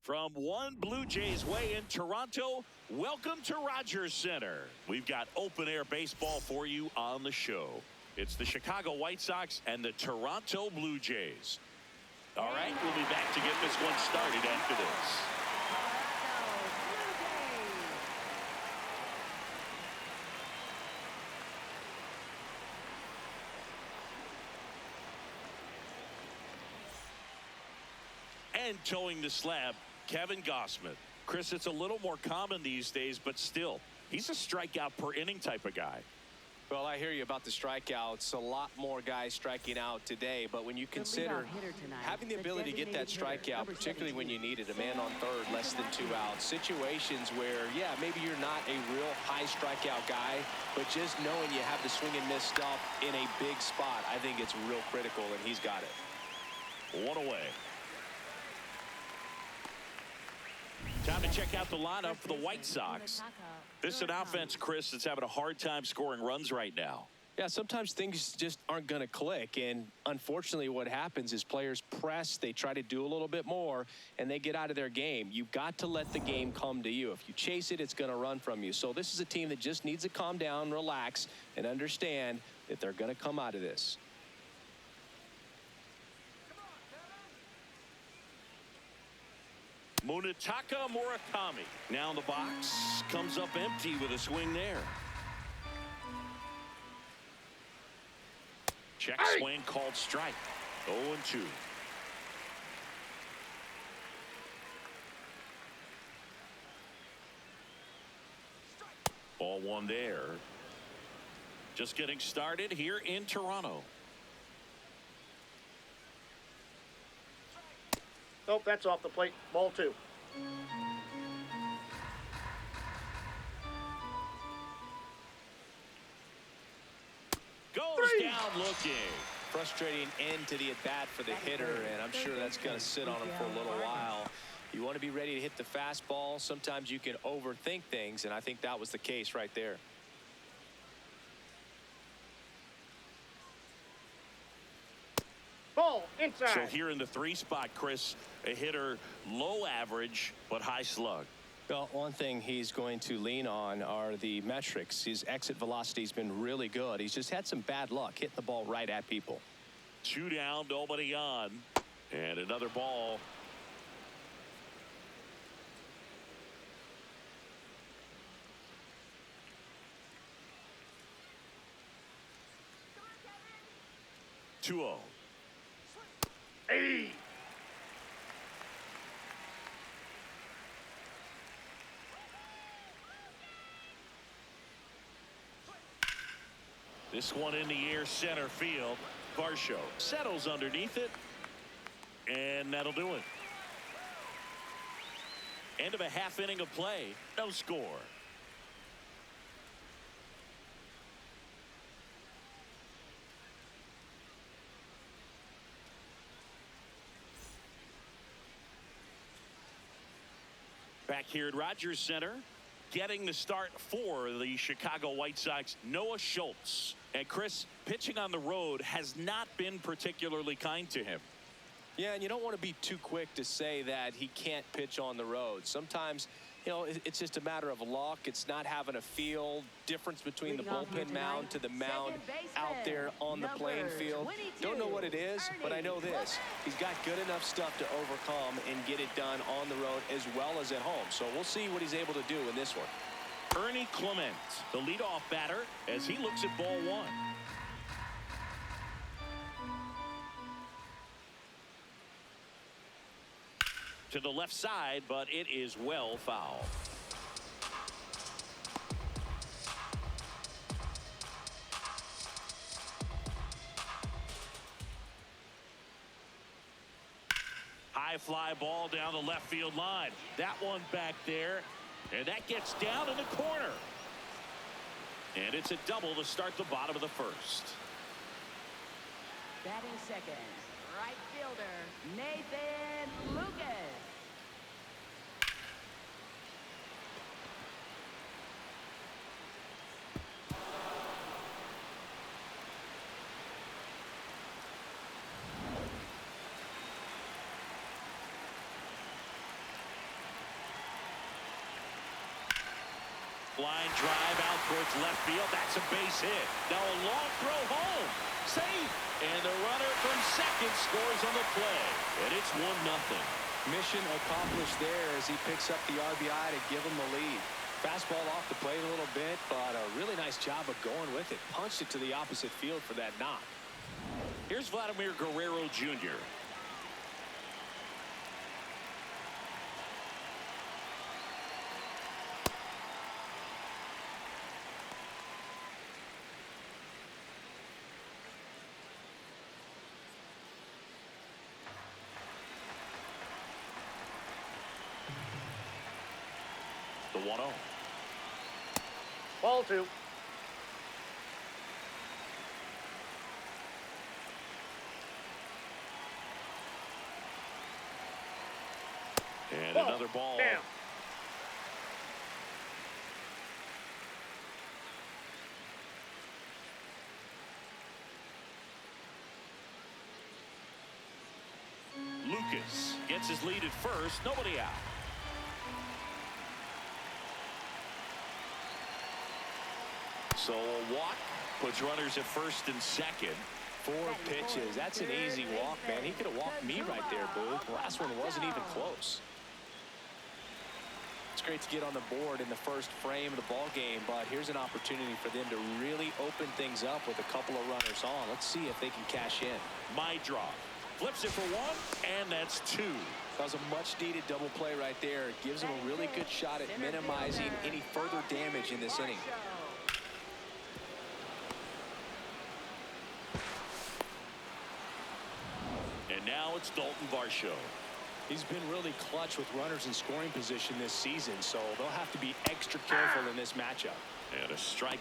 From one Blue Jays way in Toronto, welcome to Rogers Center. We've got open-air baseball for you on the show. It's the Chicago White Sox and the Toronto Blue Jays. All right, we'll be back to get this one started after this. And towing the slab, Kevin Gossman. Chris, it's a little more common these days, but still, he's a strikeout per inning type of guy. Well, I hear you about the strikeouts. A lot more guys striking out today, but when you consider having the ability to get that strikeout, particularly when you need it, a man on third, less than 2 outs, situations where, yeah, maybe you're not a real high strikeout guy, but just knowing you have the swing and miss stuff in a big spot, I think it's real critical, and he's got it. One away. Time to check out the lineup for the White Sox. This is an offense, Chris, that's having a hard time scoring runs right now. Yeah, sometimes things just aren't going to click, and unfortunately what happens is players press, they try to do a little bit more, and they get out of their game. You've got to let the game come to you. If you chase it, it's going to run from you. So this is a team that just needs to calm down, relax, and understand that they're going to come out of this. Munetaka Murakami now in the box, comes up empty with a swing there. Check swing called strike. 0-2. Ball one there. Just getting started here in Toronto. Nope, that's off the plate. Ball 2. Goes down looking. Frustrating end to the at-bat for the hitter, and I'm sure that's going to sit on him for a little while. You want to be ready to hit the fastball. Sometimes you can overthink things, and I think that was the case right there. Ball inside. So here in the 3 spot, Chris, a hitter low average but high slug. Well, one thing he's going to lean on are the metrics. His exit velocity has been really good. He's just had some bad luck hitting the ball right at people. 2 down, nobody on, and another ball. Two 0. Hey. This one in the air, center field. Varsho settles underneath it, and that'll do it. End of a half inning of play. No score. Back here at Rogers Center, getting the start for the Chicago White Sox, Noah Schultz. And Chris, pitching on the road has not been particularly kind to him. Yeah, and you don't want to be too quick to say that he can't pitch on the road. Sometimes, you know, it's just a matter of luck. It's not having a feel difference between the bullpen mound to the mound out there on the playing field. Don't know what it is, but I know this. He's got good enough stuff to overcome and get it done on the road as well as at home. So we'll see what he's able to do in this one. Ernie Clement, the leadoff batter, as he looks at ball 1. To the left side, but it is well foul. High fly ball down the left field line. That one back there, and that gets down in the corner. And it's a double to start the bottom of the first. Batting second, right fielder, Nathan Lucas. Line drive out towards left field. That's a base hit. Now a long throw home. Safe. And the runner from second scores on the play. And it's 1-0. Mission accomplished there as he picks up the RBI to give him the lead. Fastball off the plate a little bit, but a really nice job of going with it. Punched it to the opposite field for that knock. Here's Vladimir Guerrero Jr. The 1-0. Ball 2. And another ball. Down. Lucas gets his lead at first. Nobody out. So a walk puts runners at first and second. 4 pitches. That's an easy walk, man. He could have walked me right there, Boo. The last one wasn't even close. It's great to get on the board in the first frame of the ball game, but here's an opportunity for them to really open things up with a couple of runners on. Let's see if they can cash in. My draw. Flips it for 1, and that's 2. That was a much-needed double play right there. It gives them a really good shot at minimizing any further damage in this inning. And now it's Dalton Varsho. He's been really clutch with runners in scoring position this season, so they'll have to be extra careful in this matchup. And a strike.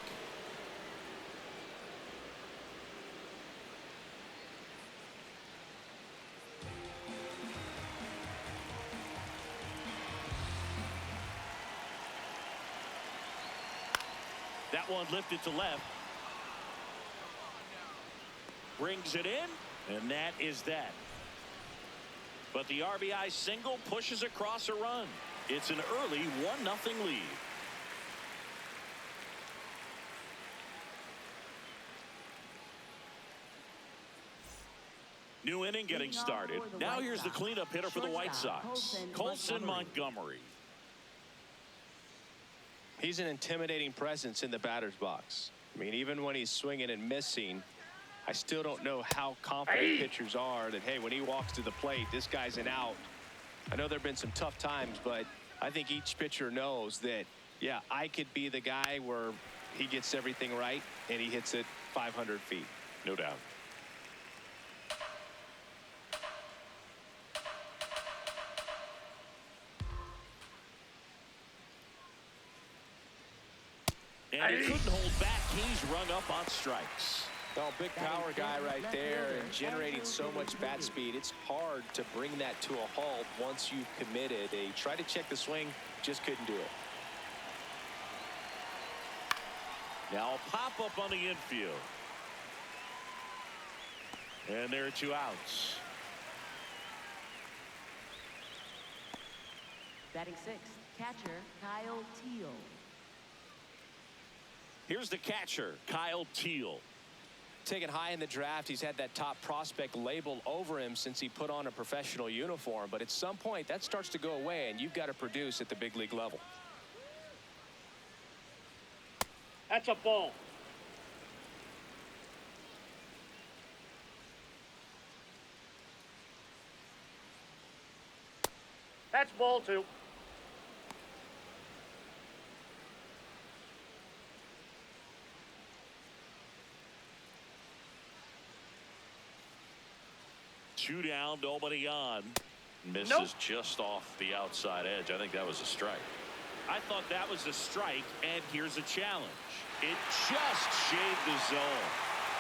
That one lifted to left. Brings it in, and that is that. But the RBI single pushes across a run. It's an early 1-0 lead. New inning getting started. Now here's the cleanup hitter for the White Sox, Colson Montgomery. He's an intimidating presence in the batter's box. I mean, even when he's swinging and missing, I still don't know how confident pitchers are that, hey, when he walks to the plate, this guy's an out. I know there have been some tough times, but I think each pitcher knows that, yeah, I could be the guy where he gets everything right and he hits it 500 feet. No doubt. And he couldn't hold back. He's rung up on strikes. Well, big power guy right there and generating so much bat speed. It's hard to bring that to a halt once you've committed. They tried to check the swing, just couldn't do it. Now a pop up on the infield. And there are 2 outs. Batting 6th, catcher Kyle Teal. Here's the catcher, Kyle Teal. Taken high in the draft, he's had that top prospect label over him since he put on a professional uniform. But at some point, that starts to go away, and you've got to produce at the big league level. That's a ball. That's ball 2. Two down, nobody on. Misses Nope. just off the outside edge. I think that was a strike. I thought that was a strike, and here's a challenge. It just shaved the zone.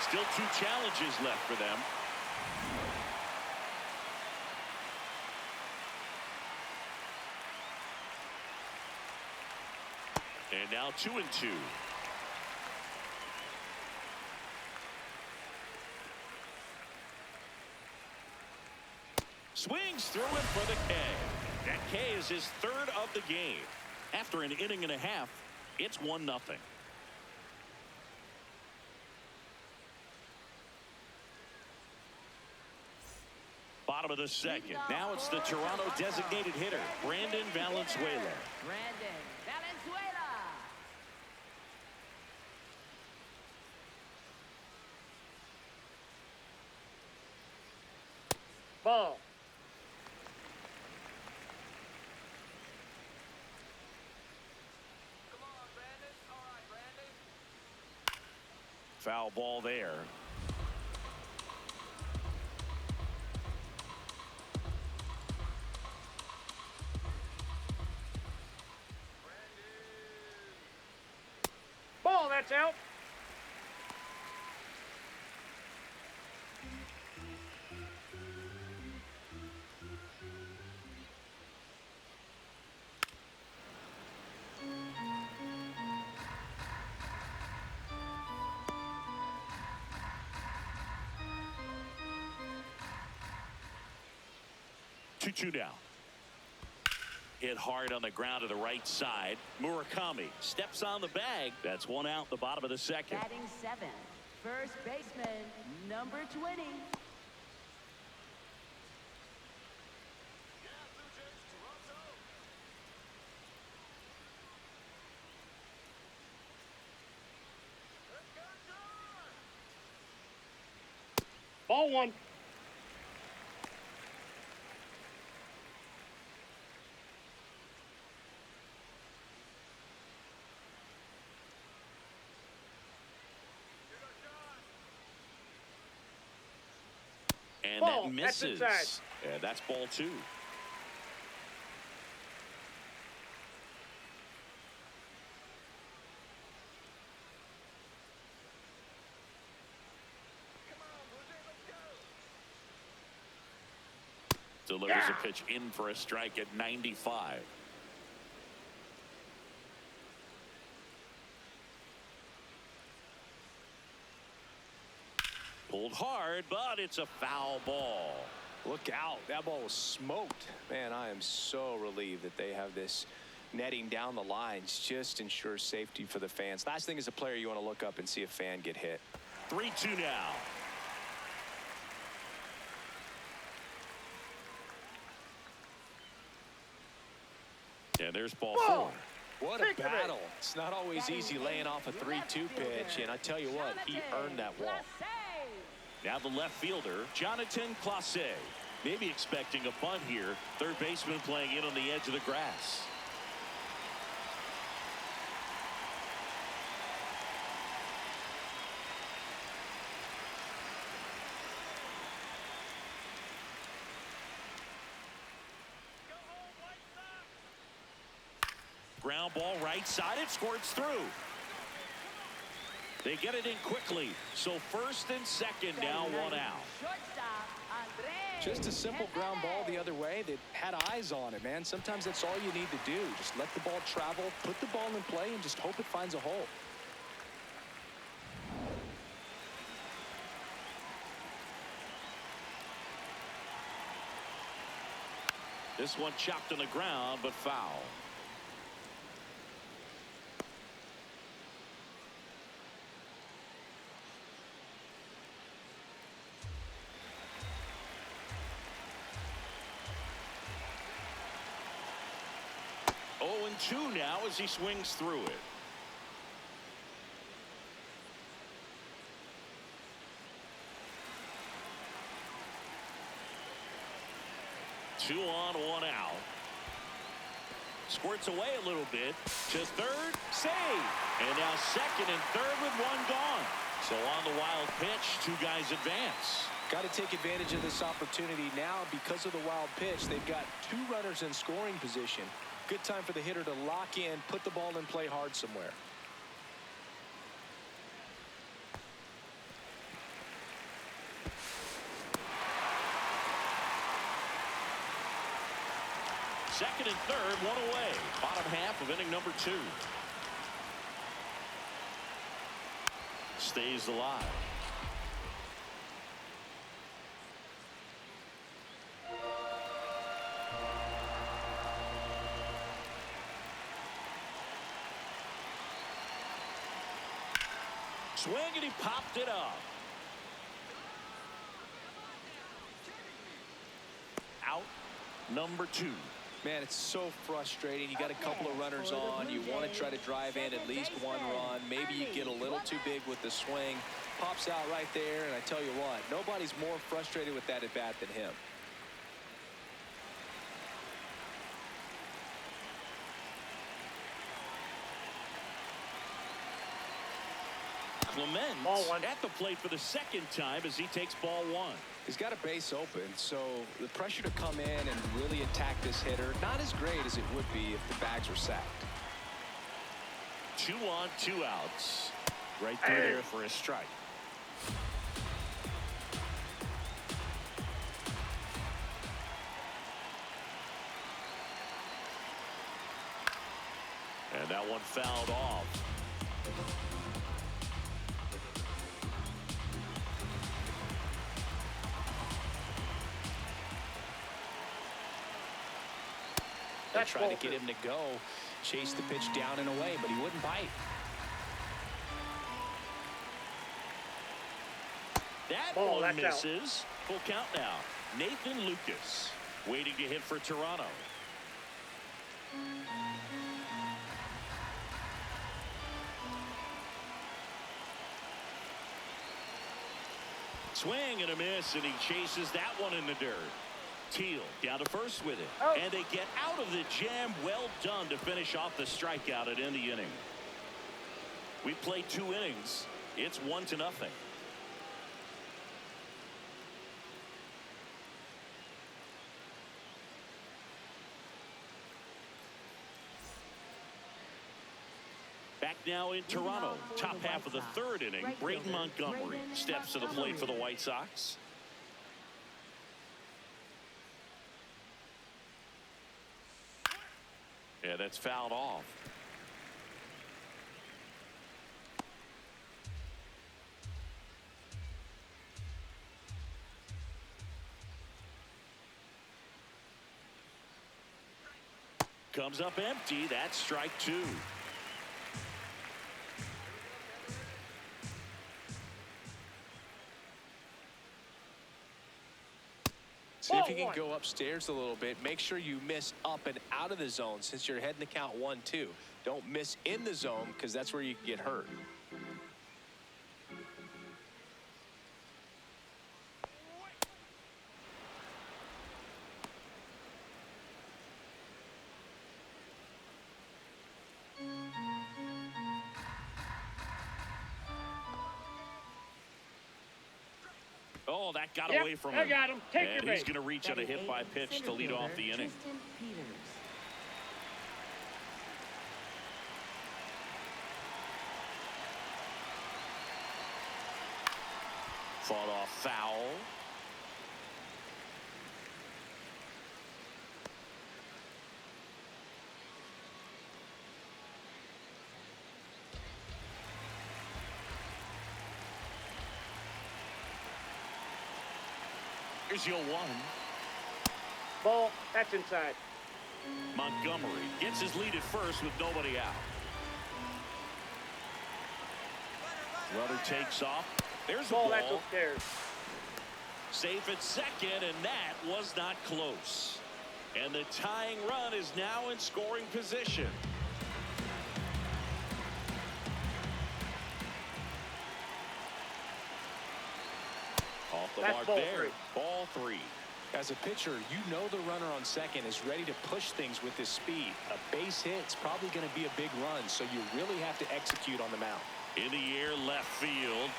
Still 2 challenges left for them. And now 2-2. Swings through it for the K. That K is his 3rd of the game. After an inning and a half, It's 1-0. Bottom of the second. Now it's the Toronto designated hitter, Brandon Valenzuela. Brandon Valenzuela. Ball. Foul ball there. Ball, that's out. Two now. Hit hard on the ground to the right side. Murakami steps on the bag. That's one out, the bottom of the second. Batting 7th. First baseman, number 20. Ball 1. And Ball. that That's misses. inside. And that's ball 2. Delivers a pitch in for a strike at 95. Pulled hard, but it's a foul ball. Look out. That ball was smoked. Man, I am so relieved that they have this netting down the lines. Just ensures safety for the fans. Last thing as a player, you want to look up and see a fan get hit. 3-2 now. And there's ball 4. What a battle. It's not always easy laying off a 3-2 pitch, and I tell you what, he earned that walk. Now the left fielder, Jonathan Clase. Maybe expecting a bunt here. Third baseman playing in on the edge of the grass. Ground ball right side. It squirts through. They get it in quickly. So first and second now, one out. Just a simple ground ball the other way that had eyes on it, man. Sometimes that's all you need to do. Just let the ball travel, put the ball in play, and just hope it finds a hole. This one chopped on the ground, but foul. Oh, and 2 now as he swings through it. Two on, one out. Squirts away a little bit. To third, save. And now second and third with one gone. So on the wild pitch, 2 guys advance. Got to take advantage of this opportunity now because of the wild pitch. They've got 2 runners in scoring position. Good time for the hitter to lock in, put the ball in play hard somewhere. Second and third, one away. Bottom half of inning number 2. Stays alive. Swing, and he popped it up. Out number 2. Man, it's so frustrating. You got a couple of runners on. You want to try to drive in at least one run. Maybe you get a little too big with the swing. Pops out right there, and I tell you what, nobody's more frustrated with that at bat than him. Clement Ball 1. at the plate for the second time as he takes ball 1. He's got a base open, so the pressure to come in and really attack this hitter, not as great as it would be if the bags were sacked. 2 on, 2 outs. Right through there for a strike. And that one fouled off. They tried to get him to go, chase the pitch down and away, but he wouldn't bite. That Ball, one that's misses. Full count now. Nathan Lucas waiting to hit for Toronto. Swing and a miss, and he chases that one in the dirt. Teal down to first with it. Oh. And they get out of the jam. Well done to finish off the strikeout at end the inning. We played 2 innings. It's 1-0. Back now in Toronto. Top half of the 3rd inning. Braden Montgomery steps to the plate for the White Sox. Yeah, that's fouled off. Comes up empty. That's strike 2. See if you can go upstairs a little bit. Make sure you miss up and out of the zone since you're heading the count 1-2. Don't miss in the zone because that's where you can get hurt. Oh, that got Yep, away from I him. got him. Take your And he's bait. going to reach on a hit by pitch to lead off the inning. Fought off foul. Here's your 1. Ball. That's inside. Montgomery gets his lead at first with nobody out. Runner takes off. There's the Ball. ball. That's upstairs. Safe at second, and that was not close. And the tying run is now in scoring position. Off the That's mark ball there. 3. Ball 3. As a pitcher, you know the runner on second is ready to push things with his speed. A base hit's probably going to be a big run, so you really have to execute on the mound. In the air, left field.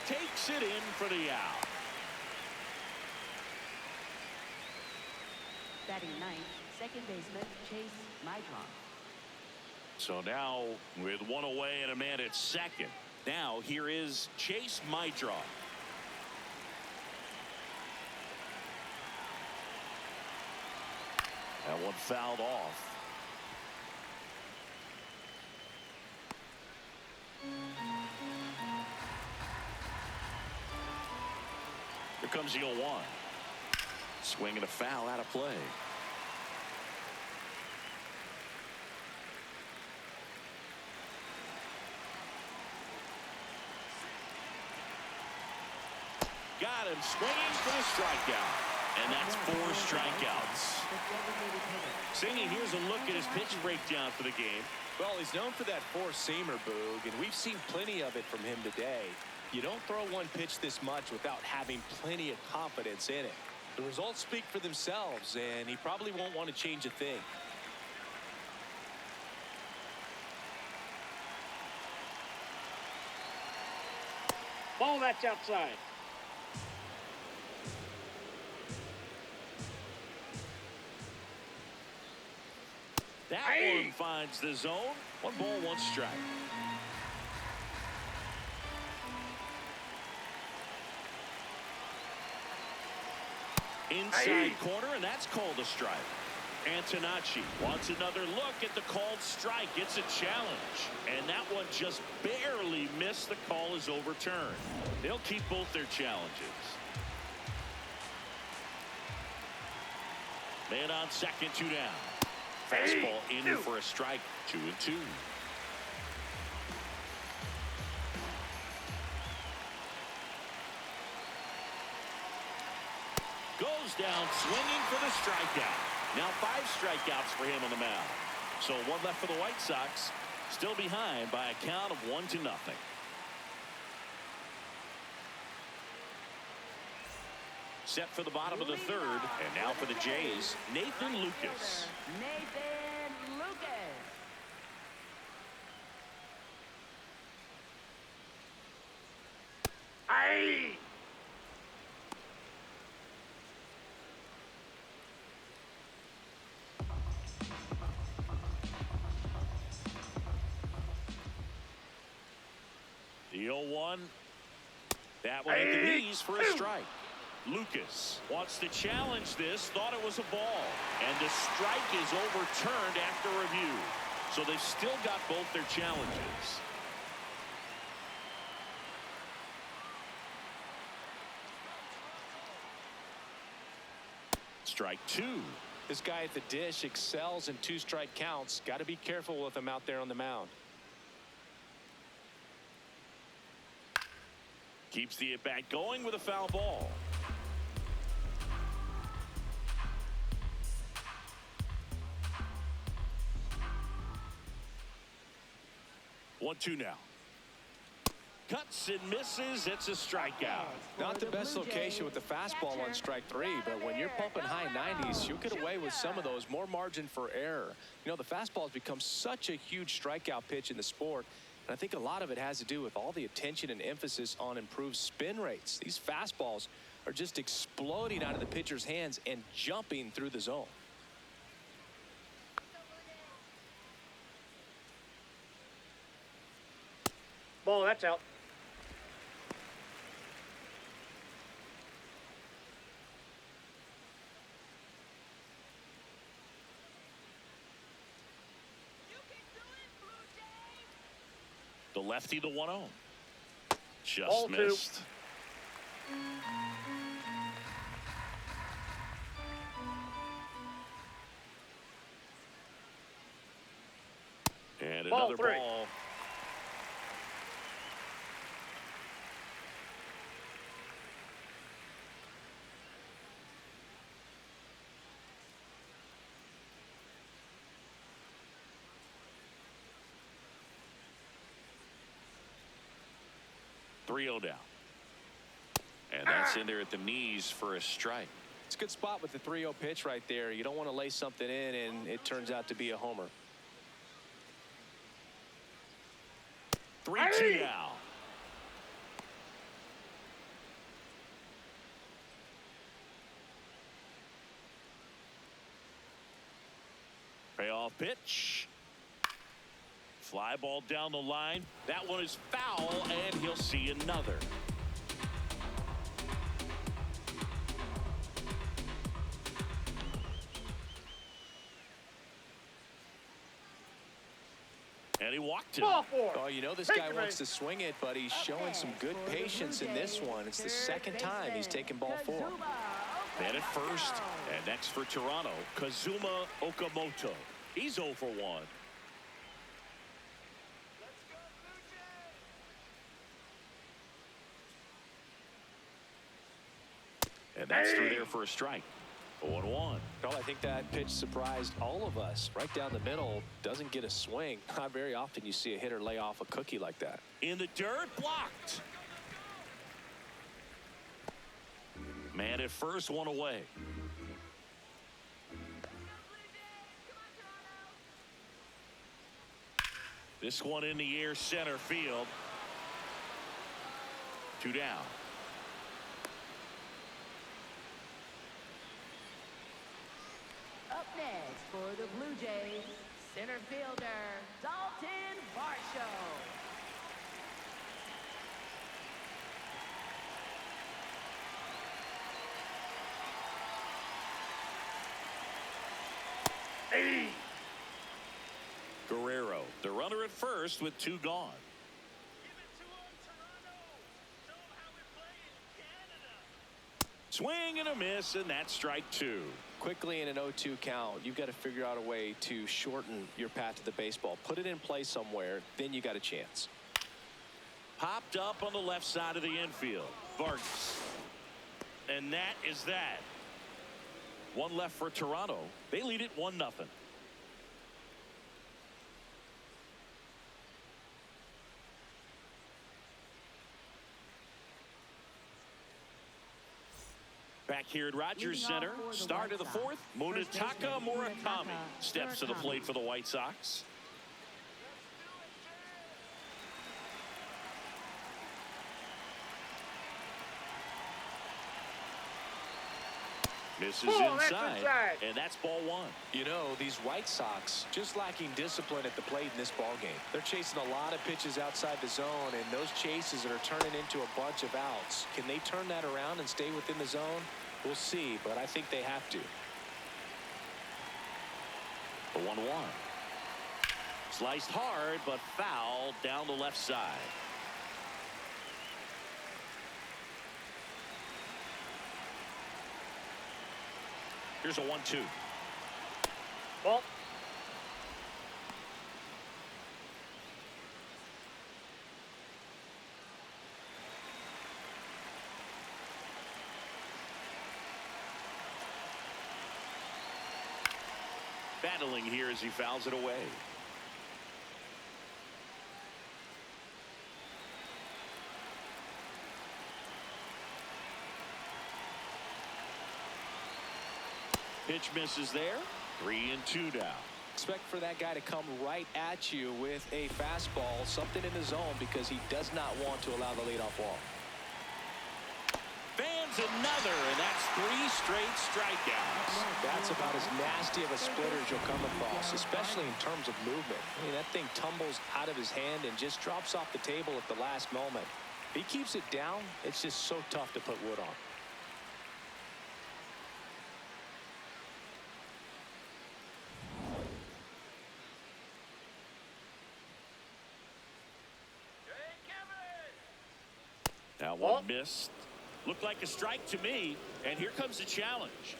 Takes it in for the out. Batting ninth, second baseman Chase Mydron. So now with 1 away and a man at second. Now here is Chase Mydron. That one fouled off. Here comes the 0-1. Swing and a foul out of play. swinging for the strikeout. And that's 4 strikeouts. Singy, here's a look at his pitch breakdown for the game. Well, he's known for that four-seamer, Boog, and we've seen plenty of it from him today. You don't throw one pitch this much without having plenty of confidence in it. The results speak for themselves, and he probably won't want to change a thing. Ball, that's outside. That one finds the zone. 1 ball, 1 strike. Inside corner, and that's called a strike. Antonacci wants another look at the called strike. It's a challenge, and that one just barely missed. The call is overturned. They'll keep both their challenges. Man on second, 2 down. Fastball in for a strike. 2-2. Goes down swinging for the strikeout. Now 5 strikeouts for him on the mound. So 1 left for the White Sox. Still behind by a count of 1-0. Set for the bottom of the 3rd. And now for the Jays, Nathan Lucas. Nathan Lucas. The 0-1. That one at the knees for a strike. Lucas wants to challenge this, thought it was a ball, and the strike is overturned after review. So they've still got both their challenges. Strike 2. This guy at the dish excels in 2-strike counts. Got to be careful with him out there on the mound. Keeps the at-bat going with a foul ball. One-two now. Cuts and misses. It's a strikeout. Not the best location with the fastball on strike 3, but when you're pumping high 90s, you'll get away with some of those. More margin for error. You know, the fastball has become such a huge strikeout pitch in the sport, and I think a lot of it has to do with all the attention and emphasis on improved spin rates. These fastballs are just exploding out of the pitcher's hands and jumping through the zone. Ball, that's out. The lefty, the 1-0. Just Ball missed. And Ball another 3. ball. Three-0 down. And that's in there at the knees for a strike. It's a good spot with the 3-0 pitch right there. You don't want to lay something in and it turns out to be a homer. 3-2 now. Payoff pitch. Fly ball down the line. That one is foul, and he'll see another. And he walked him. Ball 4. Oh, you know this guy wants to swing it, but he's showing some good patience in this one. It's the second time he's taken ball 4. Man at first, and next for Toronto, Kazuma Okamoto. He's 0 for 1. And that's through there for a strike. 0-1. Well, I think that pitch surprised all of us. Right down the middle, doesn't get a swing. Not very often you see a hitter lay off a cookie like that. In the dirt, blocked. Man at first, one away. This one in the air, center field. 2 down. Up next for the Blue Jays, center fielder, Dalton Varsho. Hey. Guerrero, the runner at first with 2 gone. Swing and a miss, and that's strike 2. Quickly in an 0-2 count, you've got to figure out a way to shorten your path to the baseball. Put it in play somewhere, then you got a chance. Popped up on the left side of the infield. Vargas. And that is that. 1 left for Toronto. They lead it 1-0. Back here at Rogers Center, start of the 4th, Munetaka Murakami steps to the plate for the White Sox. Misses inside, and that's ball 1. You know, these White Sox just lacking discipline at the plate in this ball game. They're chasing a lot of pitches outside the zone, and those chases that are turning into a bunch of outs. Can they turn that around and stay within the zone? We'll see, but I think they have to. The 1-1. Sliced hard, but fouled down the left side. Here's a 1-2. Ball. Battling here as he fouls it away. Pitch misses there. 3-2 now. Expect for that guy to come right at you with a fastball, something in the zone, because he does not want to allow the leadoff walk. Fans another, and that's 3 straight strikeouts. That's about as nasty of a splitter as you'll come across, especially in terms of movement. I mean, that thing tumbles out of his hand and just drops off the table at the last moment. If he keeps it down, it's just so tough to put wood on. That one missed. Looked like a strike to me, and here comes the challenge.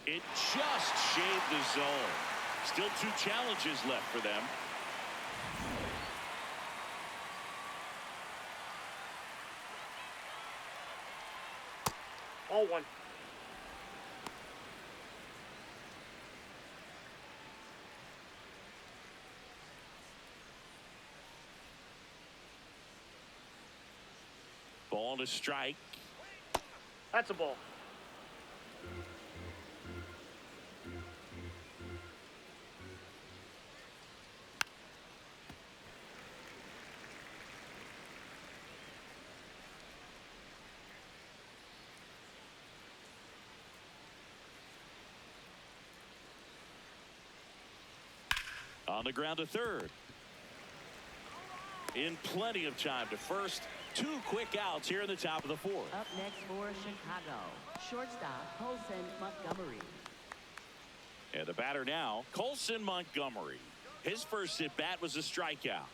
It just shaved the zone. Still 2 challenges left for them. Ball 1. Ball to strike. That's a ball. On the ground to third. In plenty of time to first. 2 quick outs here in the top of the 4th. Up next for Chicago, shortstop Colson Montgomery. And the batter now, Colson Montgomery. His first at bat was a strikeout.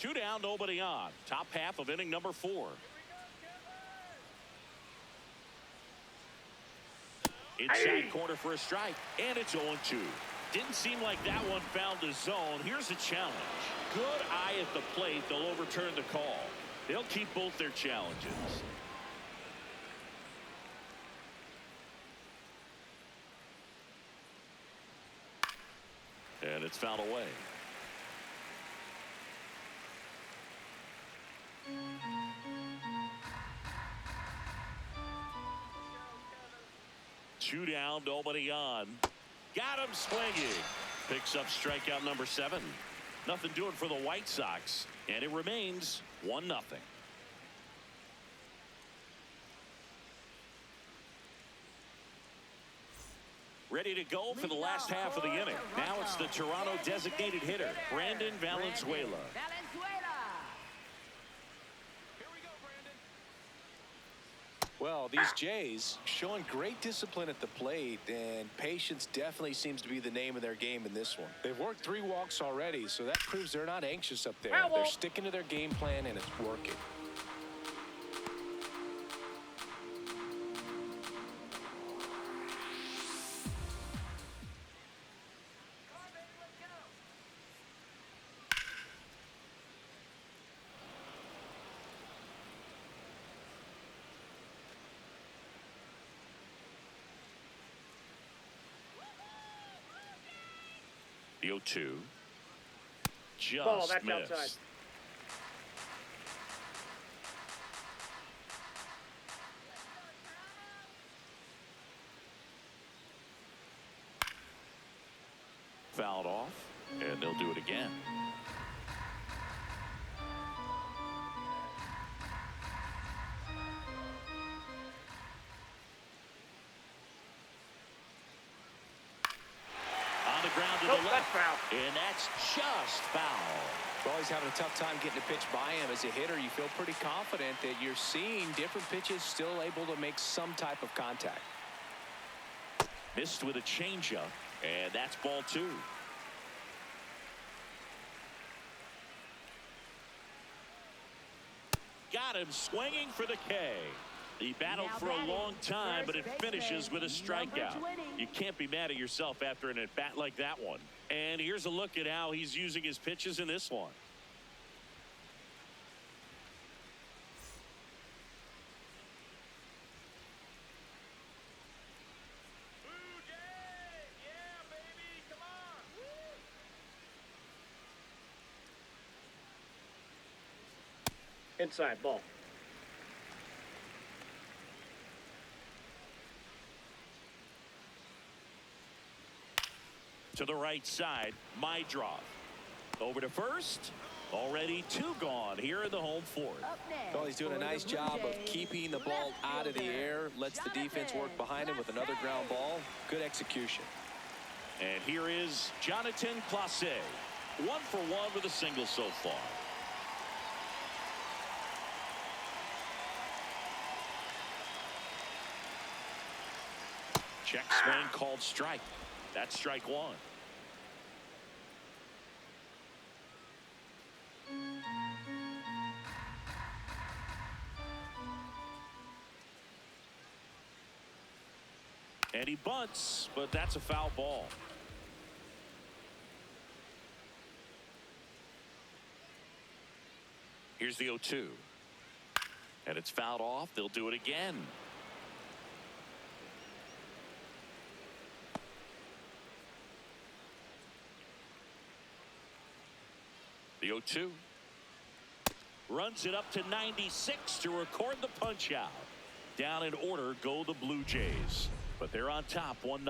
Two down, nobody on. Top half of inning number 4. Inside corner for a strike, and it's 0-2. Didn't seem like that one found the zone. Here's a challenge. Good eye at the plate. They'll overturn the call. They'll keep both their challenges. And it's fouled away. Two down, nobody on. Got him swinging. Picks up strikeout number 7. Nothing doing for the White Sox, and it remains 1-0. Ready to go for the last half of the inning. Now it's the Toronto designated hitter, Brandon Valenzuela. Well, these Jays showing great discipline at the plate, and patience definitely seems to be the name of their game in this one. They've worked 3 walks already, so that proves they're not anxious up there. They're sticking to their game plan, and it's working. The 0-2. Just ball, that's missed. outside. Fouled off, and they'll do it again. On the ground to the left. That's foul. And that's just foul. Well, he's having a tough time getting a pitch by him. As a hitter, you feel pretty confident that you're seeing different pitches still able to make some type of contact. Missed with a changeup, and that's ball 2. Got him swinging for the K. He battled for a long time, but it finishes with a strikeout. You can't be mad at yourself after an at-bat like that one. And here's a look at how he's using his pitches in this one. Inside ball. To the right side, my draw. Over to first. Already 2 gone here in the home 4th. Well, he's doing a nice job of keeping the ball out of the air. Lets the defense work behind him with another ground ball. Good execution. And here is Jonathan Clase. 1 for 1 with a single so far. Check swing called strike. That's strike 1. And he bunts, but that's a foul ball. Here's the 0-2. And it's fouled off. They'll do it again. The 0-2. Runs it up to 96 to record the punch out. Down in order go the Blue Jays. But they're on top 1-0.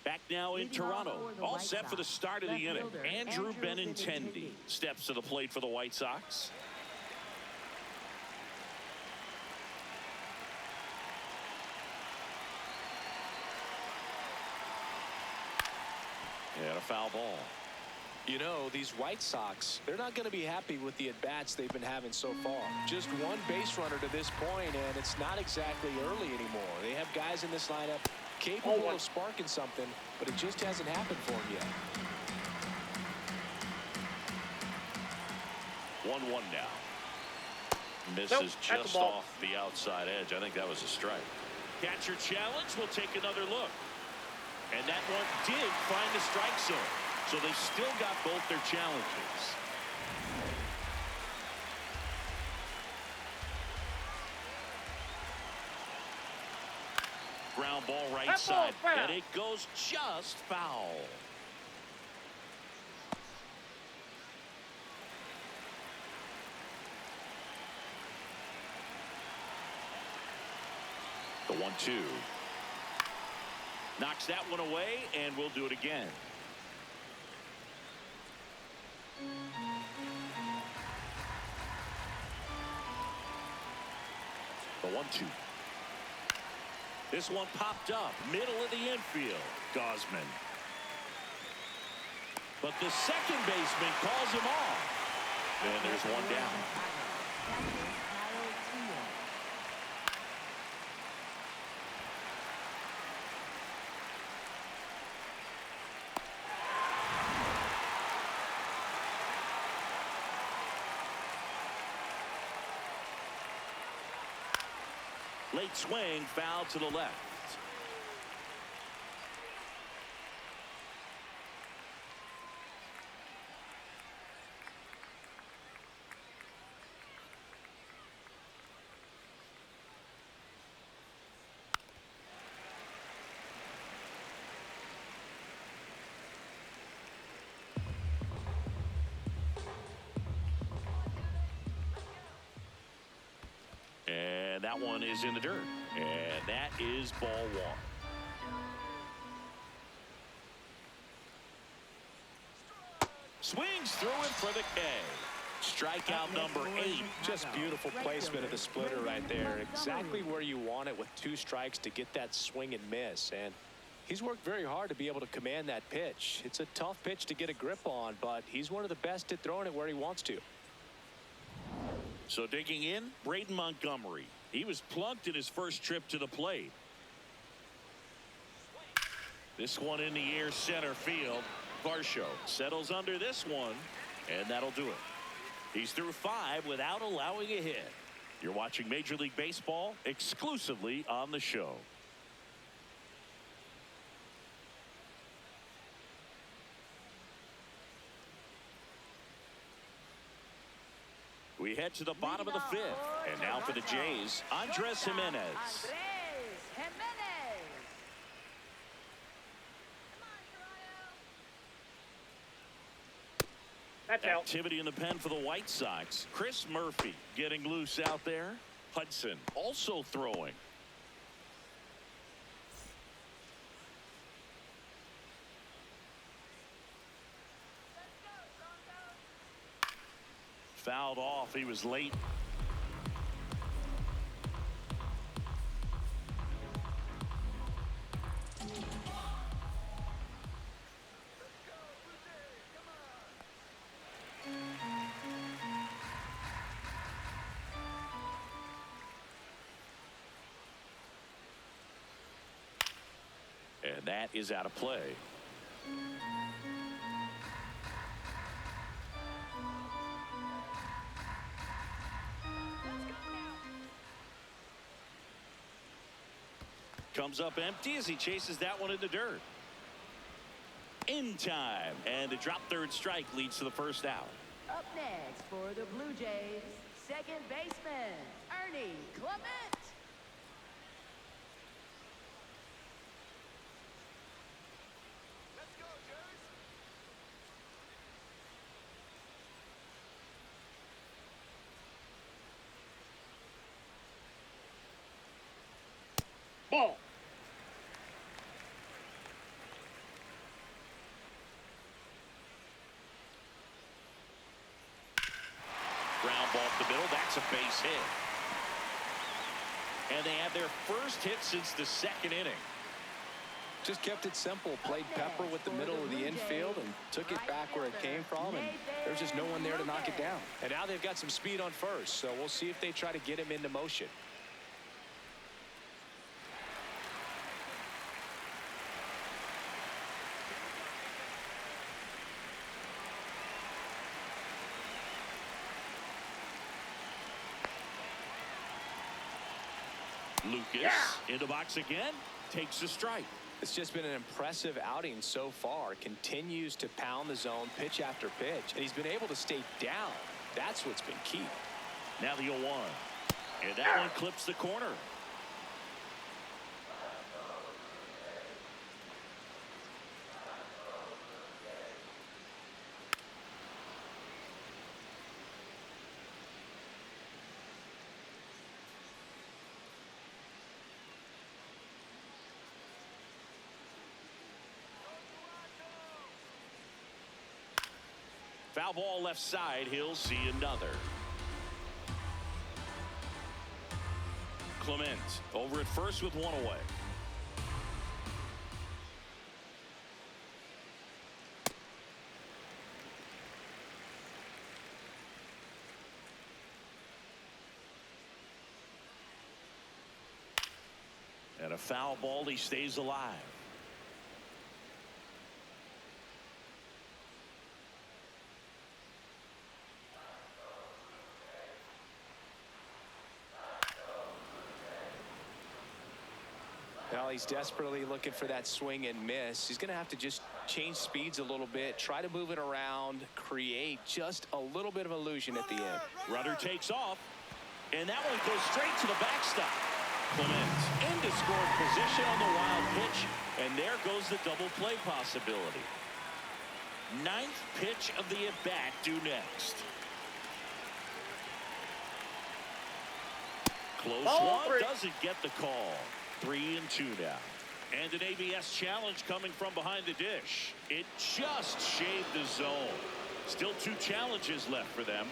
Back now in Toronto. All set for the start of the inning. Andrew Benintendi steps to the plate for the White Sox. And a foul ball. You know, these White Sox, they're not going to be happy with the at-bats they've been having so far. Just one base runner to this point, and it's not exactly early anymore. They have guys in this lineup capable of sparking something, but it just hasn't happened for them yet. 1-1 now. Misses just off the outside edge. I think that was a strike. Catcher challenge. We'll take another look. And that one did find the strike zone. So they've still got both their challenges. Ground ball right side. And it goes just foul. The 1-2. Knocks that one away, and we'll do it again. The 1-2. This one popped up, middle of the infield. Gosman. But the second baseman calls him off. And there's one down. Late swing, foul to the left. And that one is in the dirt. And that is ball one. Swings through it for the K. Strikeout number 8. Just beautiful placement of the splitter right there. Exactly where you want it with 2 strikes to get that swing and miss. And he's worked very hard to be able to command that pitch. It's a tough pitch to get a grip on, but he's one of the best at throwing it where he wants to. So digging in, Braden Montgomery. He was plunked in his first trip to the plate. This one in the air, center field. Varsho settles under this one, and that'll do it. He's through 5 without allowing a hit. You're watching Major League Baseball exclusively on the show. We head to the bottom of the 5th. And now for the Jays, Andres Jimenez. That's out. Activity in the pen for the White Sox. Chris Murphy getting loose out there. Hudson also throwing. Fouled off. He was late. And that is out of play. Comes up empty as he chases that one in the dirt. In time, and the drop third strike leads to the first out. Up next for the Blue Jays, second baseman, Ernie Clement. Ball. Ground ball up the middle. That's a base hit. And they have their first hit since the second inning. Just kept it simple. Played pepper with the middle of the infield and took it back where it came from, and there's just no one there to knock it down. And now they've got some speed on first, so we'll see if they try to get him into motion. Lucas in the box again, takes a strike. It's just been an impressive outing so far. Continues to pound the zone pitch after pitch, and he's been able to stay down. That's what's been key. Now the 0-1, and that one clips the corner. Foul ball left side. He'll see another. Clement over at first with one away. And a foul ball. He stays alive. Well, he's desperately looking for that swing and miss. He's going to have to just change speeds a little bit, try to move it around, create just a little bit of illusion at the end. Rudder takes off, and that one goes straight to the backstop. Clement into scoring position on the wild pitch, and there goes the double play possibility. Ninth pitch of the at-bat due next. Close one, doesn't get the call. 3-2 now. And an ABS challenge coming from behind the dish. It just shaved the zone. Still 2 challenges left for them.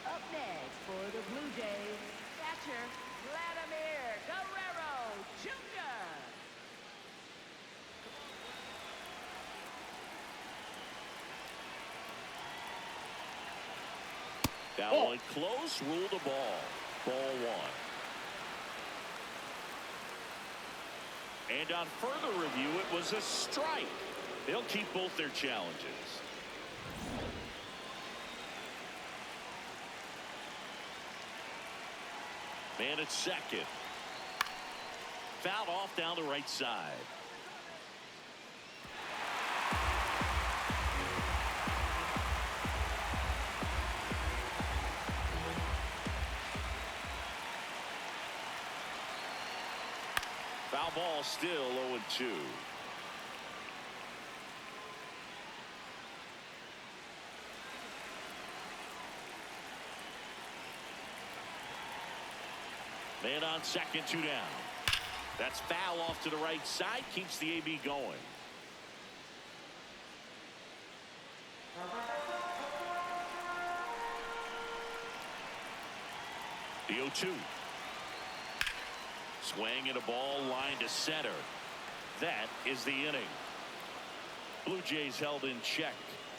Up next for the Blue Jays, catcher Vladimir Guerrero Jr. That one close, ruled a ball. Ball 1. And on further review, it was a strike. They'll keep both their challenges. Man at second. Fouled off down the right side. Foul ball, still 0-2. Man on second, 2 down. That's foul off to the right side, keeps the AB going. The 0-2. Swing and a ball line to center. That is the inning. Blue Jays held in check,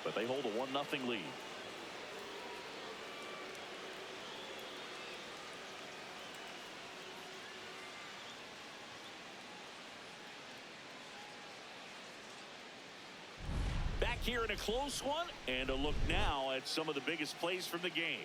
but they hold a 1-0 lead. Back here in a close one, and a look now at some of the biggest plays from the game.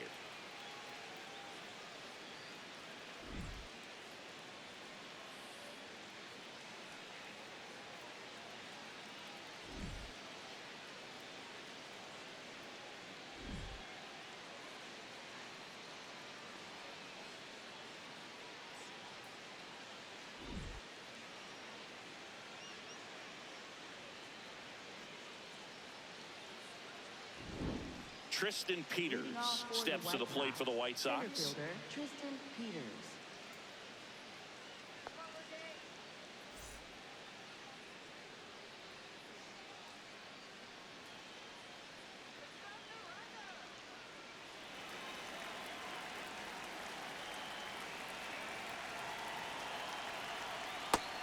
Tristan Peters steps to the plate for the White Sox. Fielder Tristan Peters.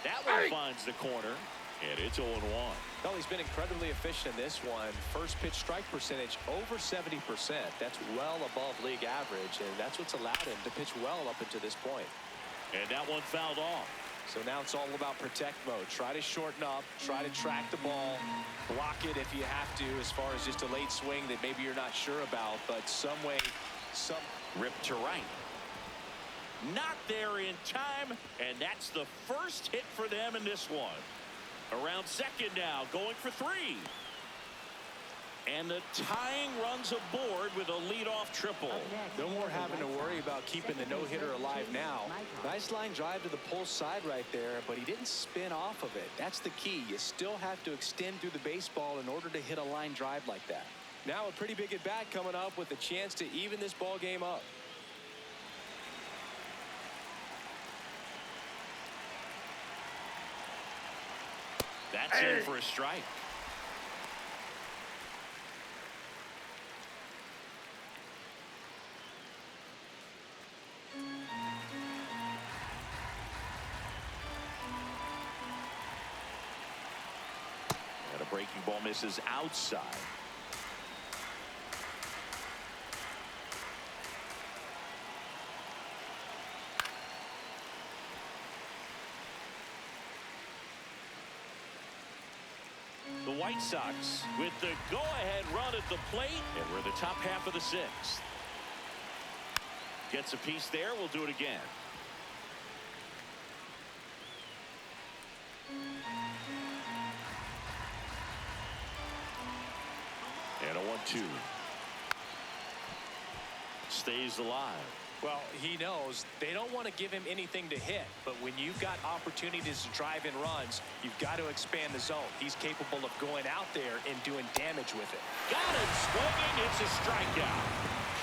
That one finds the corner, and it's 0-1. Well, he's been incredibly efficient in this one. First pitch strike percentage over 70%. That's well above league average, and that's what's allowed him to pitch well up until this point. And that one fouled off. So now it's all about protect mode. Try to shorten up, try to track the ball, block it if you have to, as far as just a late swing that maybe you're not sure about, but some way, rip to right. Not there in time, and that's the first hit for them in this one. Around second now, going for 3. And the tying runs aboard with a leadoff triple. No more having to worry about keeping the no-hitter alive now. Nice line drive to the pull side right there, but he didn't spin off of it. That's the key. You still have to extend through the baseball in order to hit a line drive like that. Now a pretty big at bat coming up with a chance to even this ball game up. That's in for a strike. And a breaking ball misses outside. The White Sox with the go-ahead run at the plate, and we're in the top half of the 6th. Gets a piece there. We'll do it again. And a 1-2. Stays alive. Well, he knows they don't want to give him anything to hit, but when you've got opportunities to drive in runs, you've got to expand the zone. He's capable of going out there and doing damage with it. Got it swinging. It's a strikeout.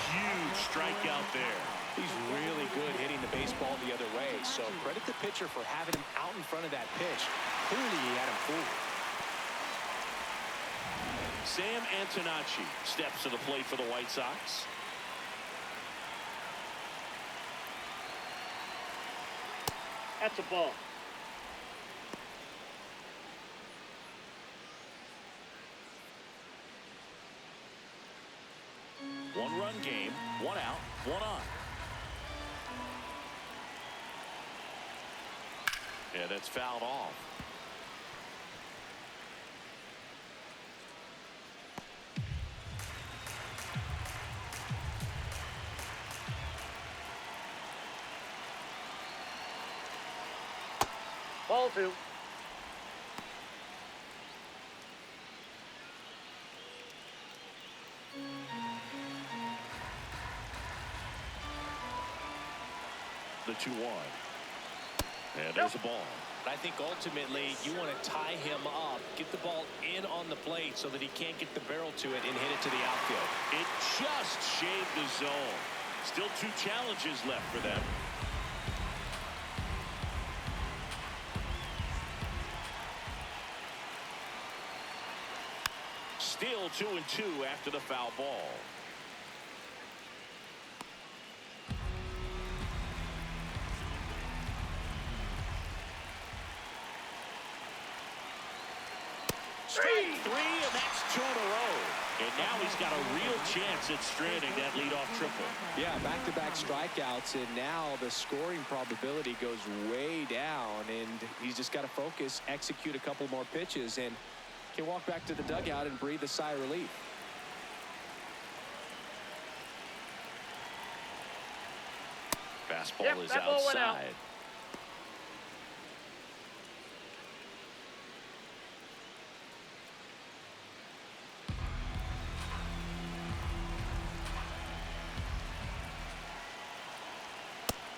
Huge strikeout there. He's really good hitting the baseball the other way, so credit the pitcher for having him out in front of that pitch. Clearly he had him fooled. Sam Antonacci steps to the plate for the White Sox. That's a ball. One-run game, 1 out, 1 on. Yeah, that's fouled off. Ball 2. The 2-1. And there's a ball. I think ultimately you want to tie him up, get the ball in on the plate so that he can't get the barrel to it and hit it to the outfield. It just shaved the zone. Still 2 challenges left for them. Still 2-2 after the foul ball. Strike 3, and that's 2 in a row. And now he's got a real chance at stranding that leadoff triple. Yeah, back-to-back strikeouts, and now the scoring probability goes way down, and he's just got to focus, execute a couple more pitches, and can walk back to the dugout and breathe a sigh of relief. Fastball is that ball went out. outside.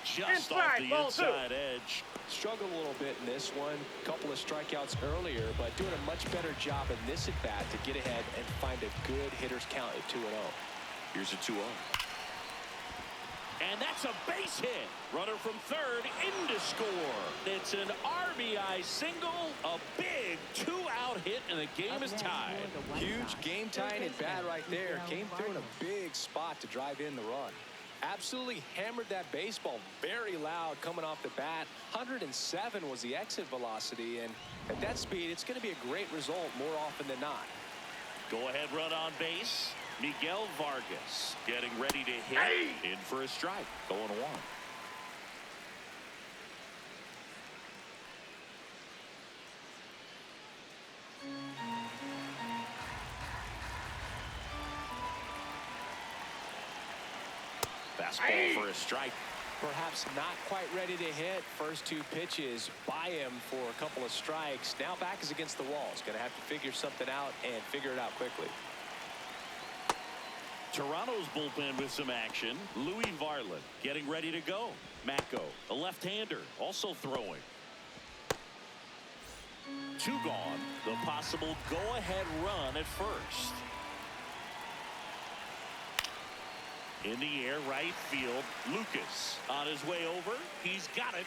Just off Inside, the ball 2. inside edge. Struggled a little bit in this one, couple of strikeouts earlier, but doing a much better job in this at bat to get ahead and find a good hitter's count at 2-0. Here's a 2-0. And that's a base hit. Runner from third in to score. It's an RBI single, a big 2-out hit, and the game is tied. Huge game-tying at bat right there. Came through in a big spot to drive in the run. Absolutely hammered that baseball very loud coming off the bat. 107 was the exit velocity, and at that speed, it's going to be a great result more often than not. Go ahead run on base. Miguel Vargas getting ready to hit. In for a strike. 0-1. Fastball for a strike. Perhaps not quite ready to hit. First two pitches by him for a couple of strikes. Now back is against the wall. He's going to have to figure something out and figure it out quickly. Toronto's bullpen with some action. Louis Varland getting ready to go. Mako, a left-hander, also throwing. 2 gone. The possible go-ahead run at first. In the air, right field. Lucas on his way over. He's got it.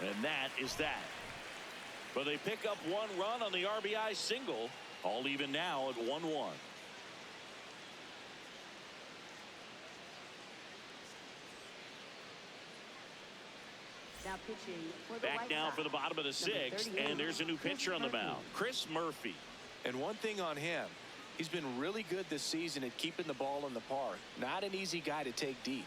And that is that. But they pick up 1 run on the RBI single. All even now at 1-1. Now pitching for the Back White down Sox, for the bottom of the number 6th. 38, And there's a new pitcher on the mound. Chris Murphy. And one thing on him, he's been really good this season at keeping the ball in the park. Not an easy guy to take deep.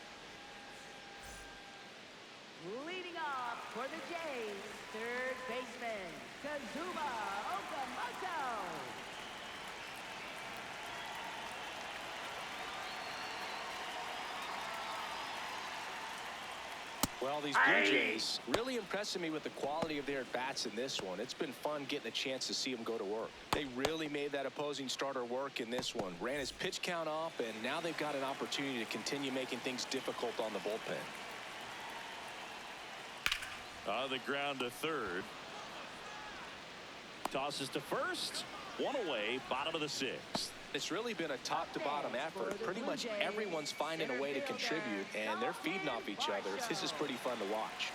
Leading off for the Jays, third baseman, Kazuma Okamoto. Well, these Blue Jays really impressing me with the quality of their at-bats in this one. It's been fun getting a chance to see them go to work. They really made that opposing starter work in this one. Ran his pitch count up, and now they've got an opportunity to continue making things difficult on the bullpen. On the ground to third. Tosses to first. 1 away, bottom of the 6th. It's really been a top-to-bottom effort. Pretty much everyone's finding a way to contribute, and they're feeding off each other. This is pretty fun to watch.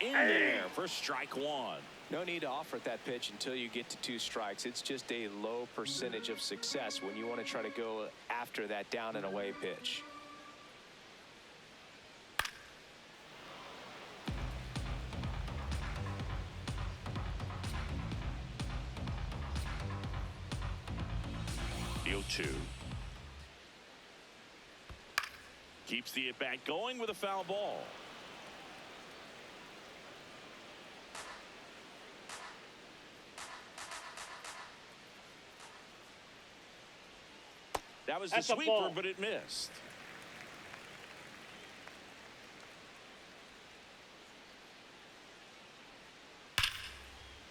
In there for strike 1. No need to offer that pitch until you get to 2 strikes. It's just a low percentage of success when you want to try to go after that down and away pitch. Deal 2. Keeps the at-bat going with a foul ball. That was the That's a sweeper, ball. but it missed.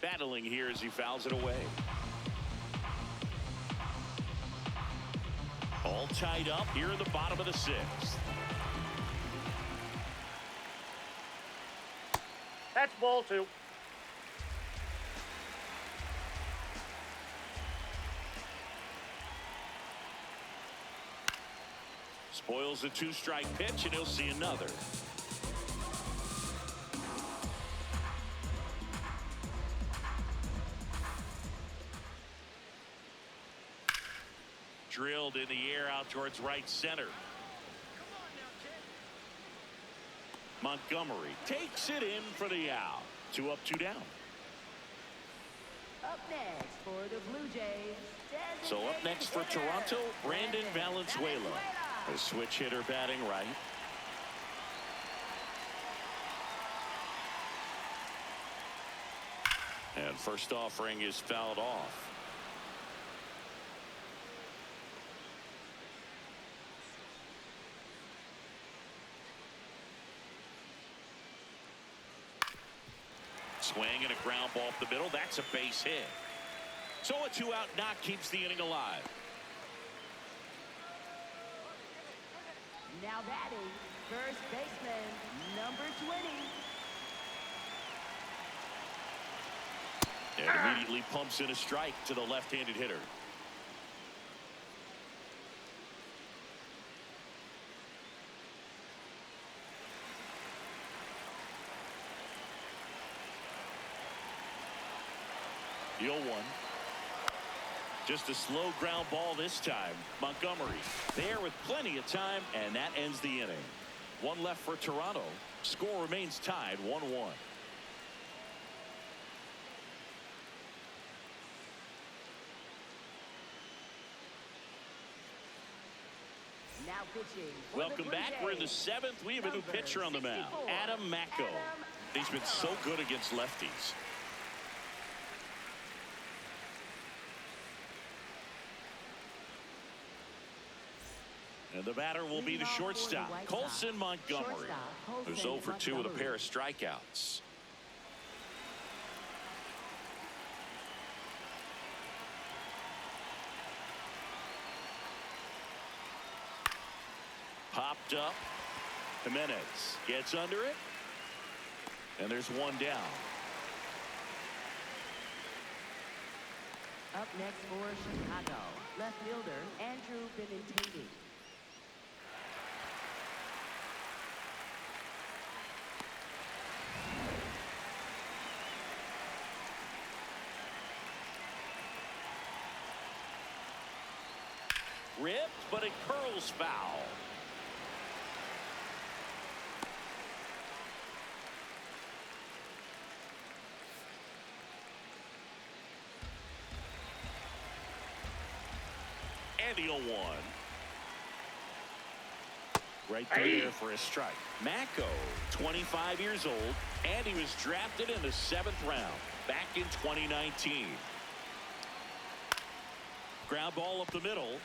Battling here as he fouls it away. All tied up here in the bottom of the 6th. That's ball 2. Spoils a 2-strike pitch, and he'll see another. Drilled in the air out towards right center. Montgomery takes it in for the out. 2 up, 2 down. Up next for the Blue Jays. So up next for Toronto, Brandon Valenzuela. A switch hitter batting right. And first offering is fouled off. Swing and a ground ball up the middle. That's a base hit. So a 2-out knock keeps the inning alive. Now batting, first baseman, number 20. And immediately pumps in a strike to the left-handed hitter. The 0-1. Just a slow ground ball this time. Montgomery there with plenty of time, and that ends the inning. One left for Toronto. Score remains tied 1-1. Now pitching. for the Welcome Blue back. We're in the Jays, 7th. We have a new number pitcher on the mound. 64, Adam Macko. Adam He's been so Macko. good against lefties. And the batter will be the shortstop, Colson Montgomery, who's 0 for 2 with a pair of strikeouts. Popped up. Jimenez gets under it. And there's one down. Up next for Chicago, left fielder Andrew Benintendi. Ripped, but it curls foul. And the 0-1. Right there for a strike. Macko, 25 years old, and he was drafted in the 7th round back in 2019. Ground ball up the middle.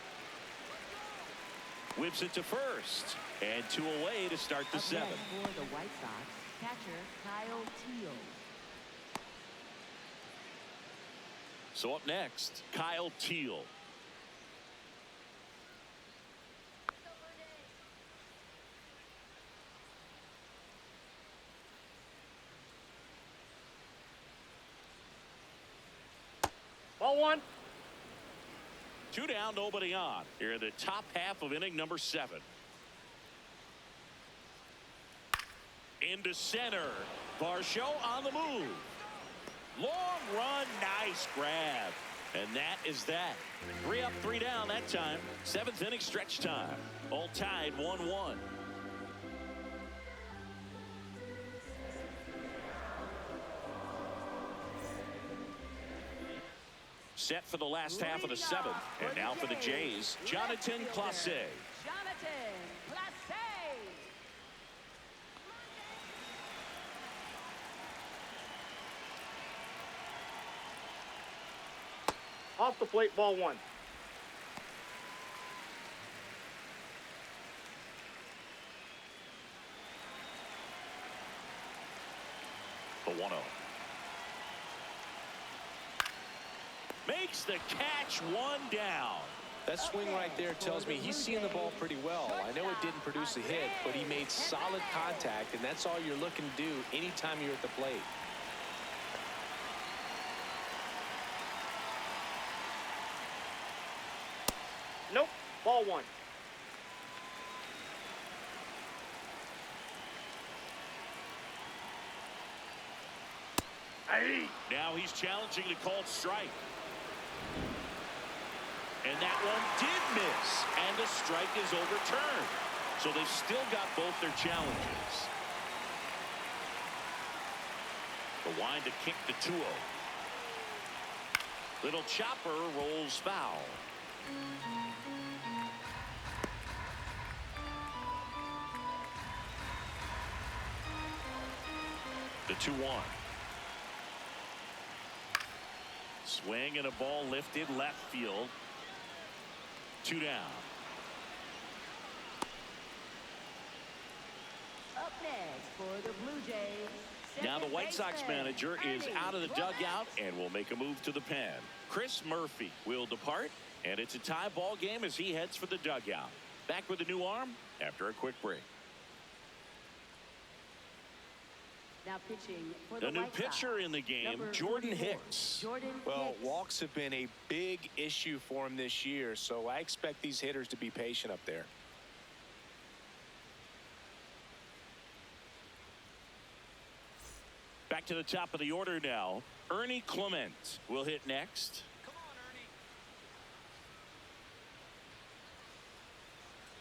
Whips it to first. And 2 away to start the 7th. Up next for the White Sox, catcher Kyle Teal. So up next, Kyle Teal. Ball 1. 2 down, nobody on. Here in the top half of inning number 7. Into center. Varsho on the move. Long run, nice grab. And that is that. 3 up, 3 down that time. 7th inning stretch time. All tied 1-1. Set for the last half of the 7th. And now for the Jays, Jonathan Clase. Jonathan Clase. Off the plate, ball 1. The 1-0. Makes the catch, 1 down. That swing right there tells me he's seeing the ball pretty well. I know it didn't produce a hit, but he made solid contact, and that's all you're looking to do anytime you're at the plate. Nope. Ball 1. Now he's challenging the called strike. And that one did miss. And the strike is overturned. So they've still got both their challenges. The wind to kick the 2-0. Little chopper rolls foul. The 2-1. Swing and a ball lifted left field. 2 down. Up next for the Blue Jays. Now the White Sox manager is out of the dugout and will make a move to the pen. Chris Murphy will depart, and it's a tie ball game as he heads for the dugout. Back with a new arm after a quick break. Now pitching for The new White pitcher Sox, in the game, number Jordan 44, Hicks. Jordan Well, Hicks. walks have been a big issue for him this year, so I expect these hitters to be patient up there. Back Back to the top of the order now. Ernie Clement will hit next. Come on, Ernie.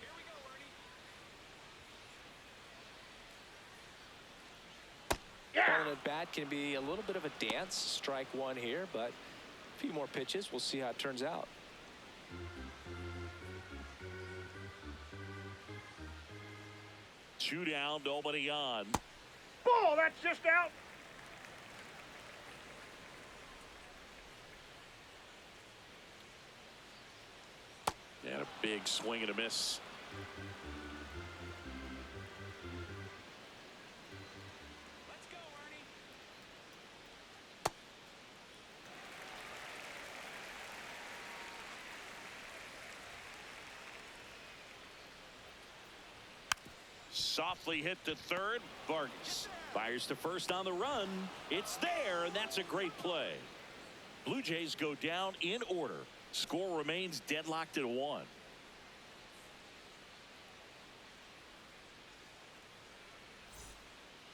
Here we go, Ernie. Yeah. Calling at bat can be a little bit of a dance. Strike one here, but a few more pitches. We'll see how it turns out. Two down, nobody on. Ball, that's just out. And a big swing and a miss. Let's go, Ernie. Softly hit to third. Vargas fires to first on the run. It's there, and that's a great play. Blue Jays go down in order. Score remains deadlocked at 1.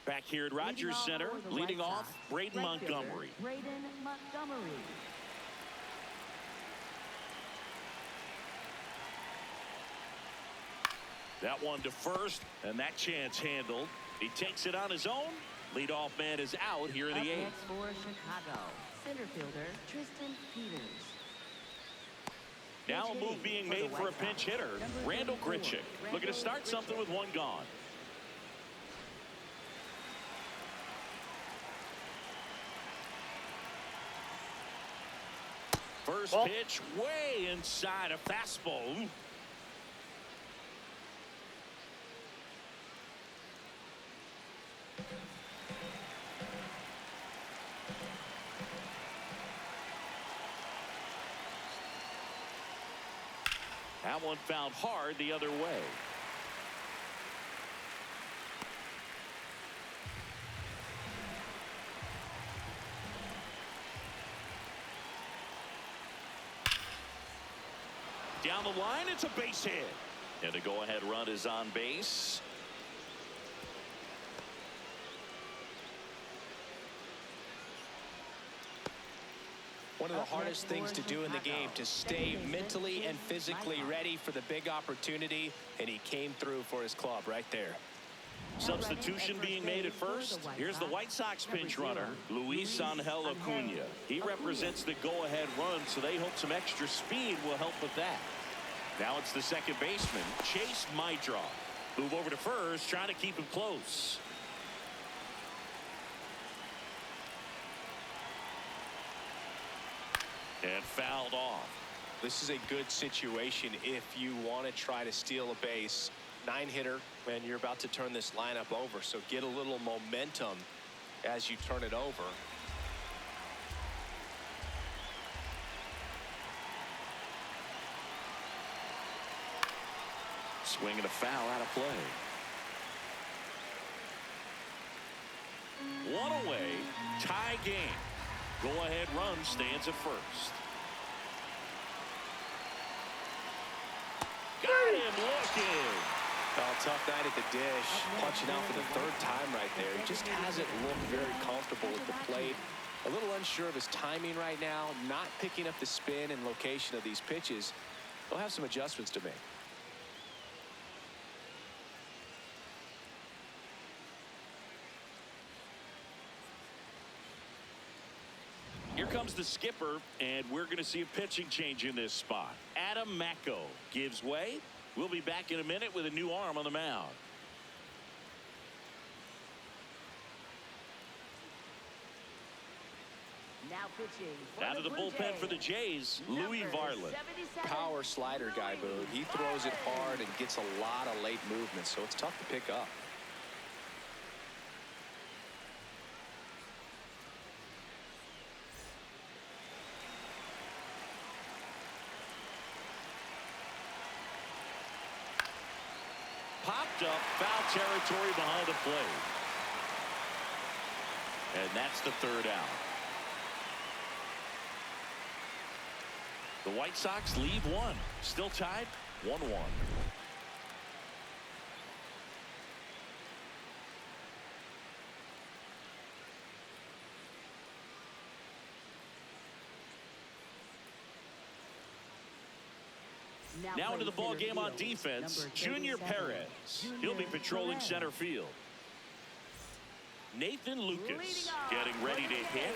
Back here at Rogers Center, leading off, Braden Montgomery. Braden Montgomery. That one to first, and that chance handled. He takes it on his own. Leadoff man is out here in the 8th. Next for Chicago, center fielder Tristan Peters. Now a move being made for a pinch hitter, Randall Grichuk. Looking to start something with one gone. First pitch way inside a fastball. Ooh. That one found hard the other way. Down the line, it's a base hit. And the go-ahead run is on base. One of the hardest things to do in the game, to stay mentally and physically ready for the big opportunity, and he came through for his club right there. Substitution being made at first. Here's the White Sox pinch runner, Luis Angel Acuna. He represents the go-ahead run, so they hope some extra speed will help with that. Now it's the second baseman, Chase Mydra. Move over to first, trying to keep him close. And fouled off. This is a good situation if you want to try to steal a base. 9-hitter, and you're about to turn this lineup over, so get a little momentum as you turn it over. Swing and a foul out of play. One away, tie game. Go-ahead run stands at first. Got him looking. Well, tough night at the dish, punching out for the third time right there. He just hasn't looked very comfortable with the plate. A little unsure of his timing right now, not picking up the spin and location of these pitches. He'll have some adjustments to make. Here comes the skipper, and we're going to see a pitching change in this spot. Adam Macko gives way. We'll be back in a minute with a new arm on the mound. Now pitching. Out of the bullpen for the Jays, Louis Varland. Power slider guy, Boog. He throws it hard and gets a lot of late movement, so it's tough to pick up. Popped up, foul territory behind the plate. And that's the third out. The White Sox leave one. Still tied 1-1. Now into the ball game on defense, Junior Perez. He'll be patrolling center field. Nathan Lucas getting ready to hit.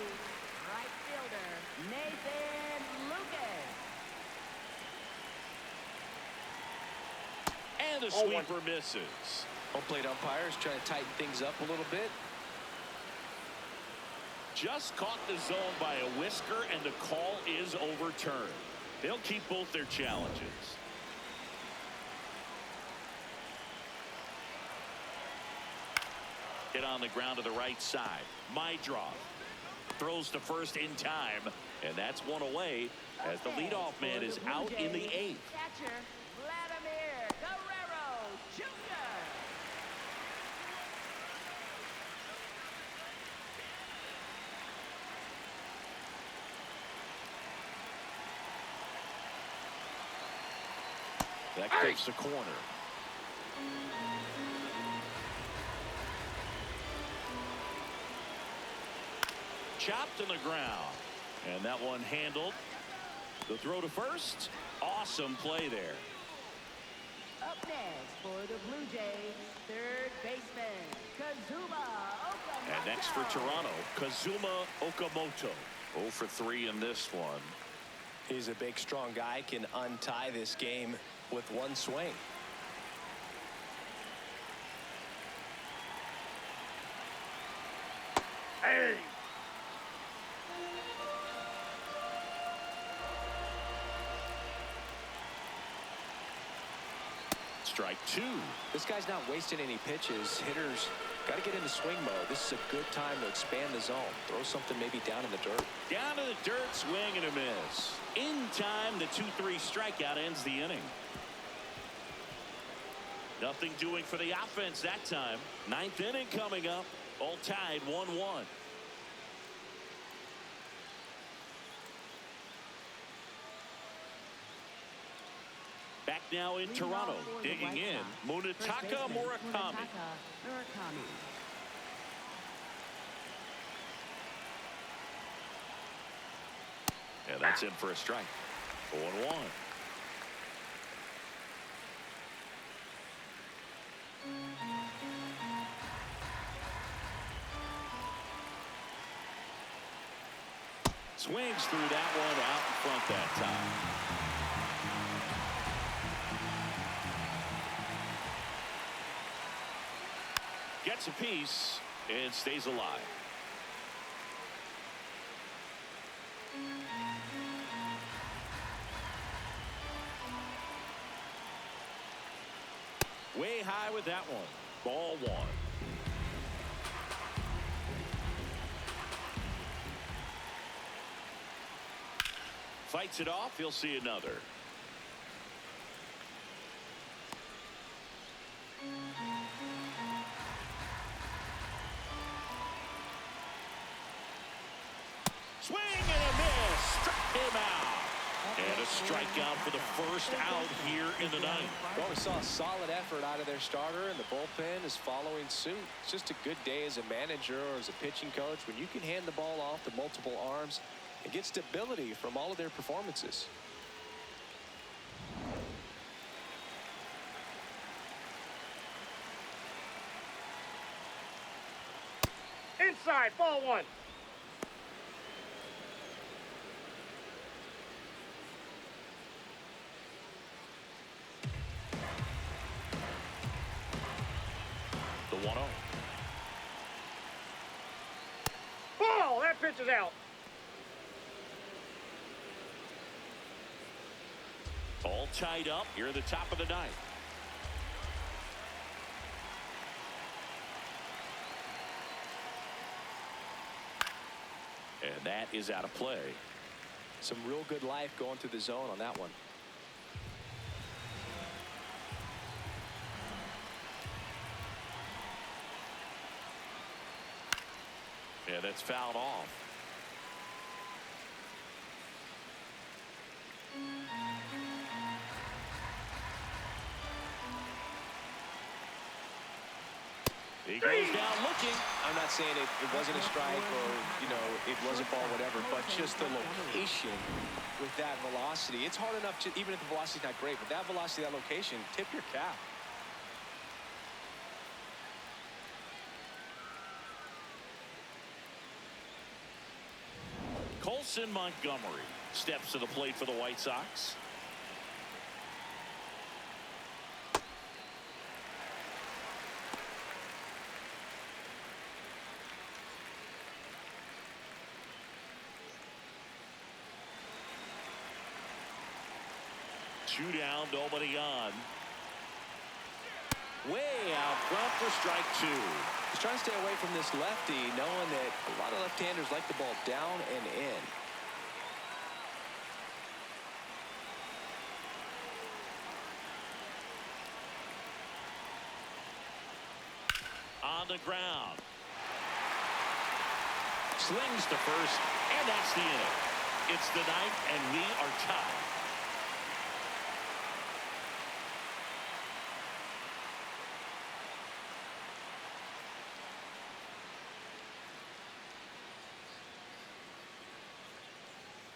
Right fielder, Nathan Lucas. And the sweeper misses. Home plate umpires trying to tighten things up a little bit. Just caught the zone by a whisker, and the call is overturned. They'll keep both their challenges. Hit on the ground to the right side. Mydroff throws to first in time, and that's one away as the leadoff man is out in the 8th. Catcher, Vladimir Guerrero Jr. That clips the corner. Chopped in the ground, and that one handled. The throw to first. Awesome play there. Up next for the Blue Jays, third baseman, Kazuma Okamoto. And next for Toronto, Kazuma Okamoto. 0 for 3 in this one. He's a big, strong guy, can untie this game with one swing. Hey! Strike 2. This guy's not wasting any pitches. Hitters got to get into swing mode. This is a good time to expand the zone. Throw something maybe down in the dirt. Down to the dirt, swing and a miss. In time, the 2-3 strikeout ends the inning. Nothing doing for the offense that time. 9th inning coming up. All tied 1-1. Back now in Toronto, digging in, Munetaka Murakami. And that's in for a strike. 0-1. Swings through that one out in front that time. Gets a piece and stays alive. Way high with that one. Ball 1. Fights it off. He'll see another. Swing and a miss. Struck him out. And a strikeout for the first out here in the 9th. Well, we saw a solid effort out of their starter, and the bullpen is following suit. It's just a good day as a manager or as a pitching coach when you can hand the ball off to multiple arms and get stability from all of their performances. Inside, ball 1. The 1-0. Ball! That pitch is out. All tied up here at the top of the 9th. And that is out of play. Some real good life going through the zone on that one. Yeah, that's fouled off. He goes down looking. I'm not saying it wasn't a strike or, it was a ball, whatever, but just the location with that velocity. It's hard enough to, even if the velocity's not great, but that velocity, that location, tip your cap. Colson Montgomery steps to the plate for the White Sox. Two down, nobody on. Way out front for strike two. He's trying to stay away from this lefty, knowing that a lot of left-handers like the ball down and in. On the ground. Slings to first, and that's the inning. It's the ninth, and we are tied.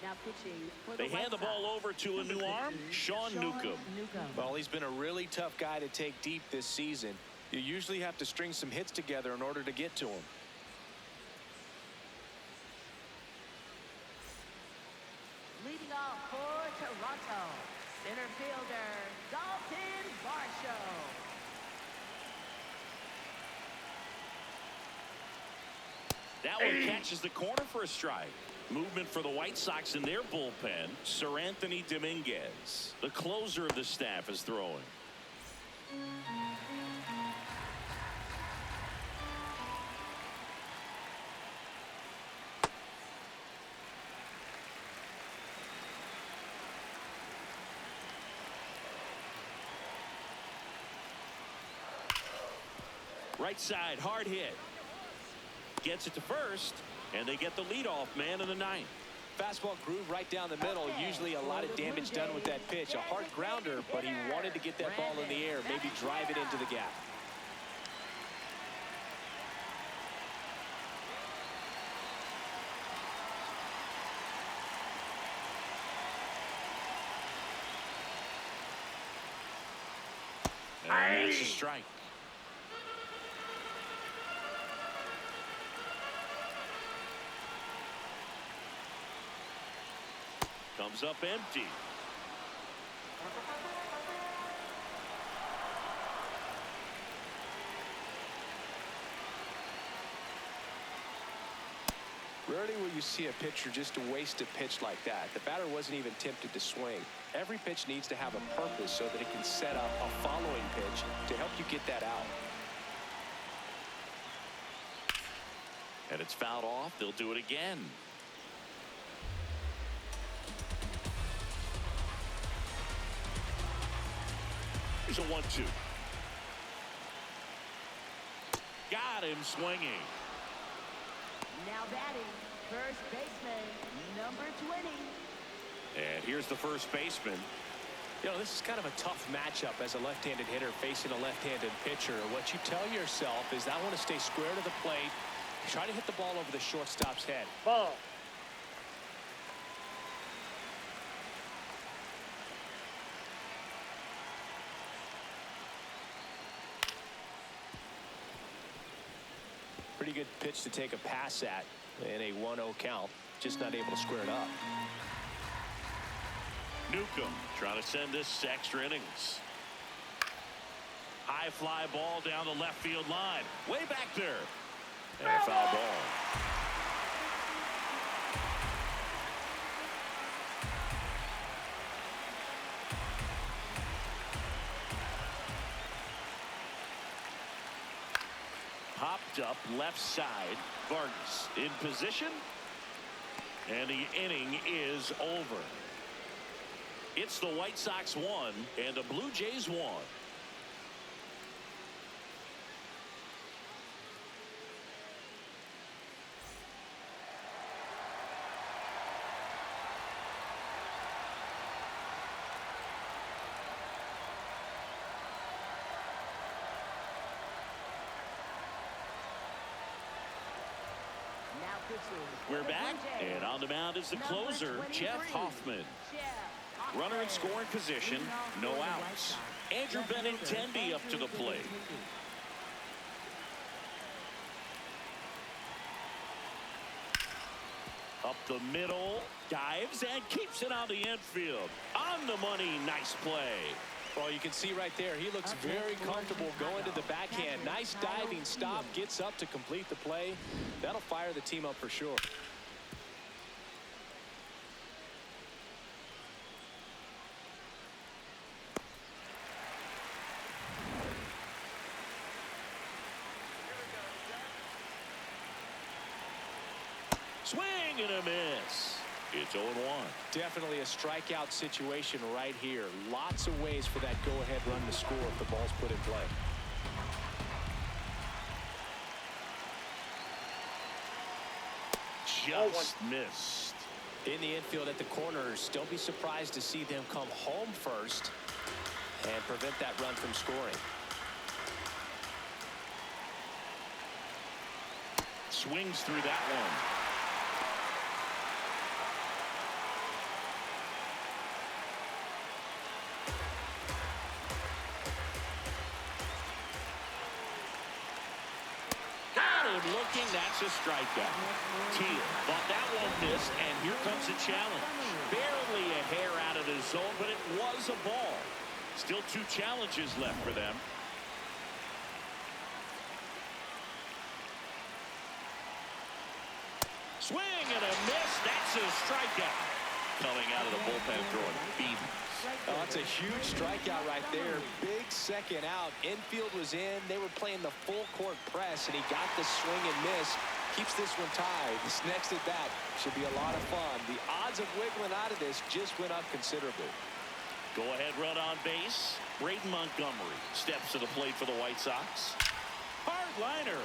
Now pitching for They hand the ball over to a new arm, Sean Newcomb. Well, he's been a really tough guy to take deep this season. You usually have to string some hits together in order to get to him. Leading off for Toronto, center fielder Dalton Varsho. That one catches the corner for a strike. Movement for the White Sox in their bullpen. Sir Anthony Dominguez, the closer of the staff, is throwing. Right side, hard hit. Gets it to first, and they get the leadoff man in the ninth. Fastball groove right down the middle. Usually a lot of damage done with that pitch. A hard grounder, but he wanted to get that ball in the air, maybe drive it into the gap. And that's a strike. Comes up empty. Rarely will you see a pitcher just to waste a pitch like that. The batter wasn't even tempted to swing. Every pitch needs to have a purpose so that it can set up a following pitch to help you get that out. And it's fouled off. They'll do it again. Here's a 1-2. Got him swinging. Now batting, first baseman, number 20. And here's the first baseman. This is kind of a tough matchup as a left-handed hitter facing a left-handed pitcher. What you tell yourself is I want to stay square to the plate, try to hit the ball over the shortstop's head. Ball. Pretty good pitch to take a pass at in a 1-0 count. Just not able to square it up. Newcomb trying to send this to extra innings. High fly ball down the left field line. Way back there. And a foul ball. Popped up left side. Vargas in position. And the inning is over. It's the White Sox 1 and the Blue Jays 1. We're back, and on the mound is the closer, Jeff Hoffman. Runner in scoring position, no outs. Andrew Benintendi up to the plate. Up the middle, dives and keeps it on the infield. On the money, nice play. Well, you can see right there, he looks very comfortable going to the backhand. Nice diving stop, gets up to complete the play. That'll fire the team up for sure. Swing and a miss. It's 0-1. Definitely a strikeout situation right here. Lots of ways for that go-ahead run to score if the ball's put in play. Just missed. In the infield at the corners, don't be surprised to see them come home first and prevent that run from scoring. Swings through that one. Looking, that's a strikeout. Teal thought that one missed, and here comes a challenge. Barely a hair out of the zone, but it was a ball. Still 2 challenges left for them. Swing and a miss. That's a strikeout. Coming out of the bullpen throwing beans. Oh, that's a huge strikeout right there. Big second out. Infield was in. They were playing the full court press, and he got the swing and miss. Keeps this one tied. This next at bat should be a lot of fun. The odds of wiggling out of this just went up considerably. Go ahead run on base. Braden Montgomery steps to the plate for the White Sox. Hard liner.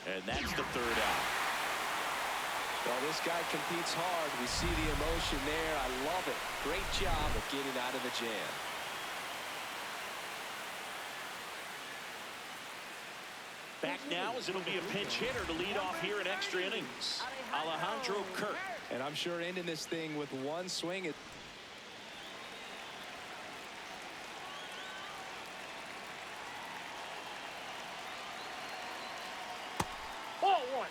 And that's the 3rd out. Well, this guy competes hard. We see the emotion there. I love it. Great job of getting out of the jam. Back now as it'll be a pinch hitter to lead off here in extra innings. Alejandro Kirk. And I'm sure ending this thing with one swing. Ball 1.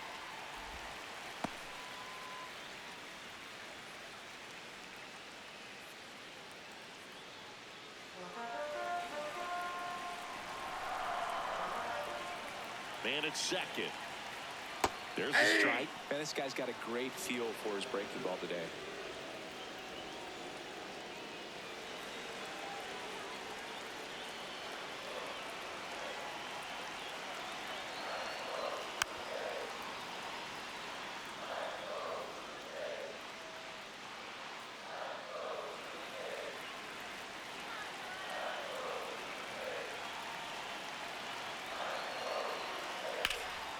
Man at second. There's a strike. Man, this guy's got a great feel for his breaking ball today.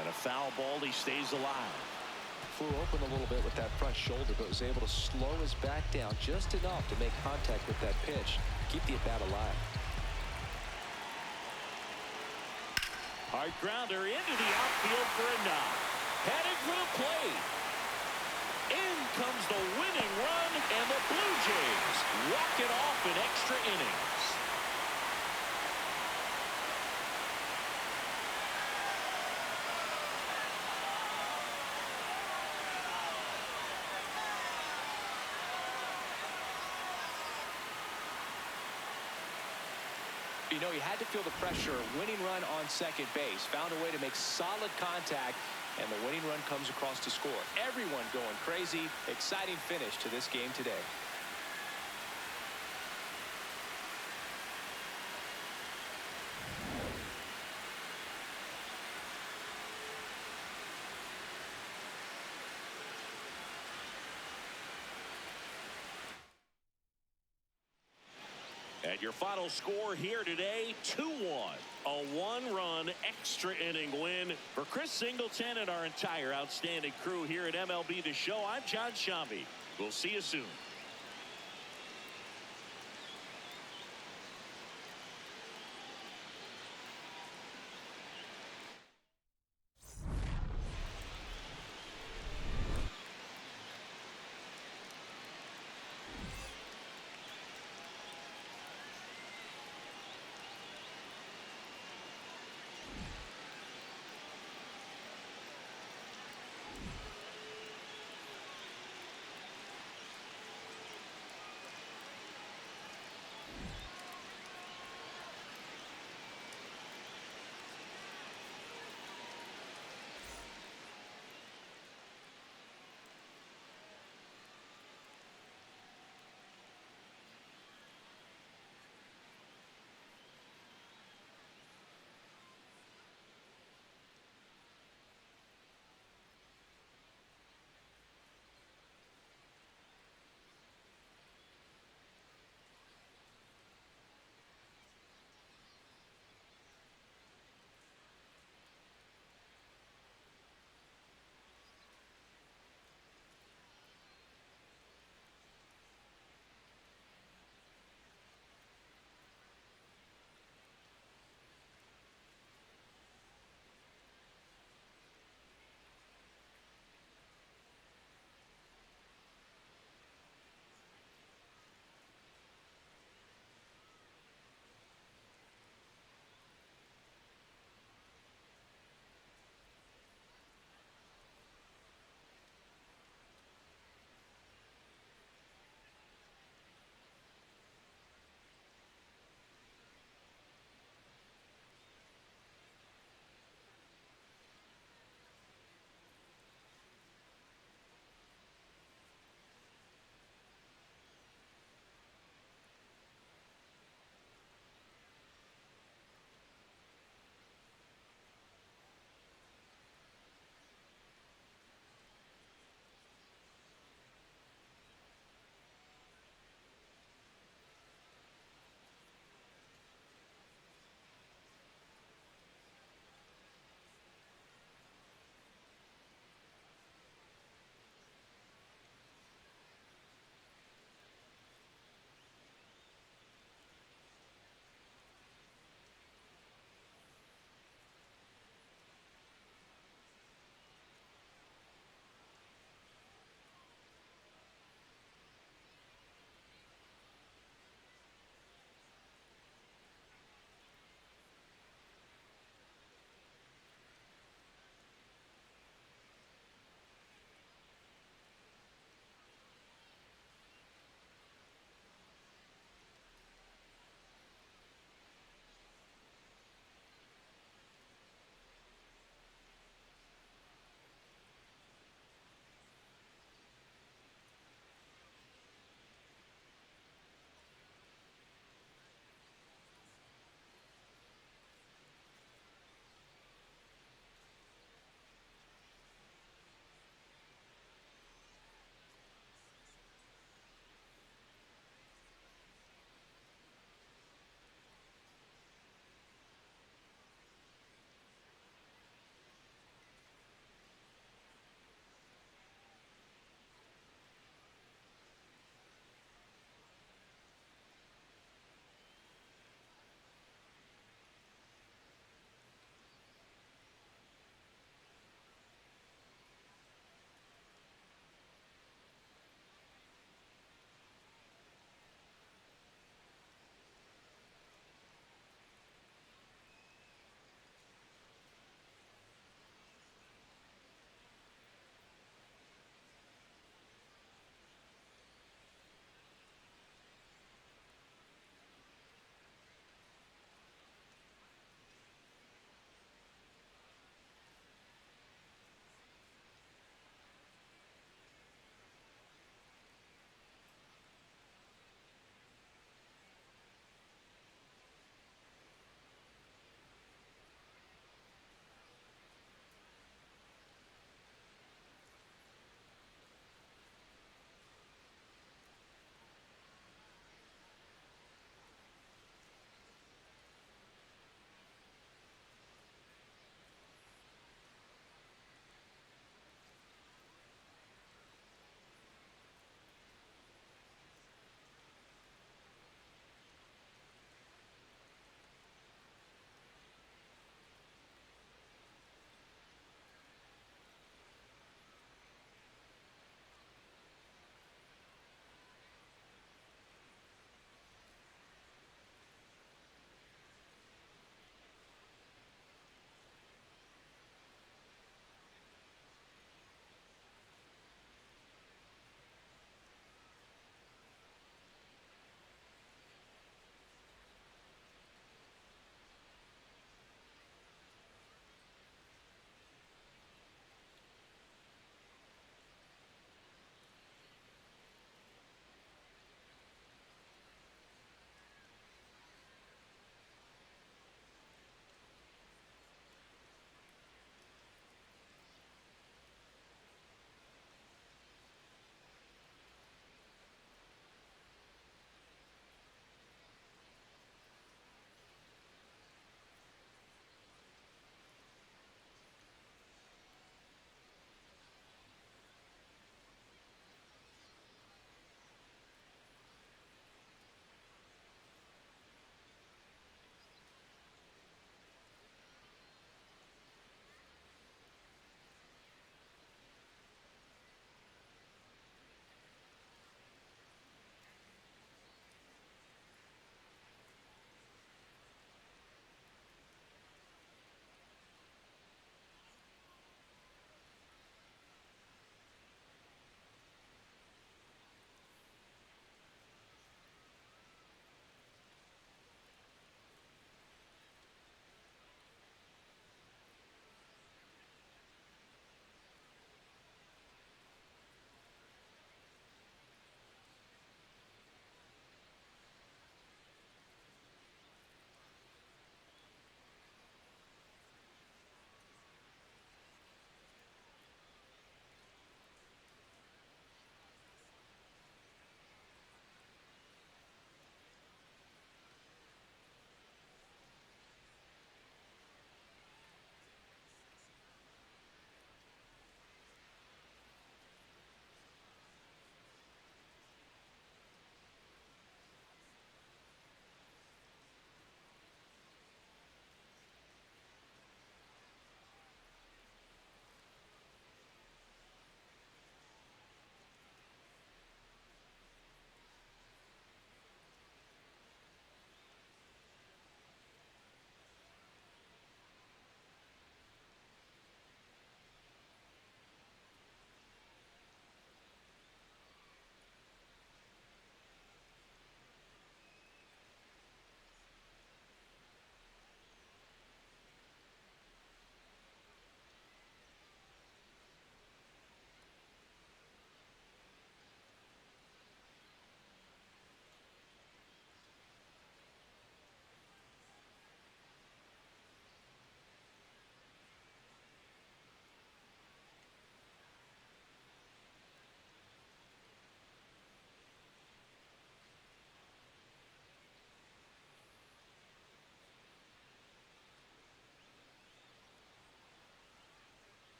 And a foul ball, he stays alive. Flew open a little bit with that front shoulder, but was able to slow his back down just enough to make contact with that pitch. Keep the at-bat alive. Hard grounder into the outfield for a knock. Headed for the plate. In comes the winning run, and the Blue Jays walk it off in extra innings. You know, he had to feel the pressure. Winning run on second base. Found a way to make solid contact, and the winning run comes across to score. Everyone going crazy. Exciting finish to this game today. And your final score here today, 2-1. A 1-run extra inning win for Chris Singleton and our entire outstanding crew here at MLB The Show. I'm John Shambi. We'll see you soon.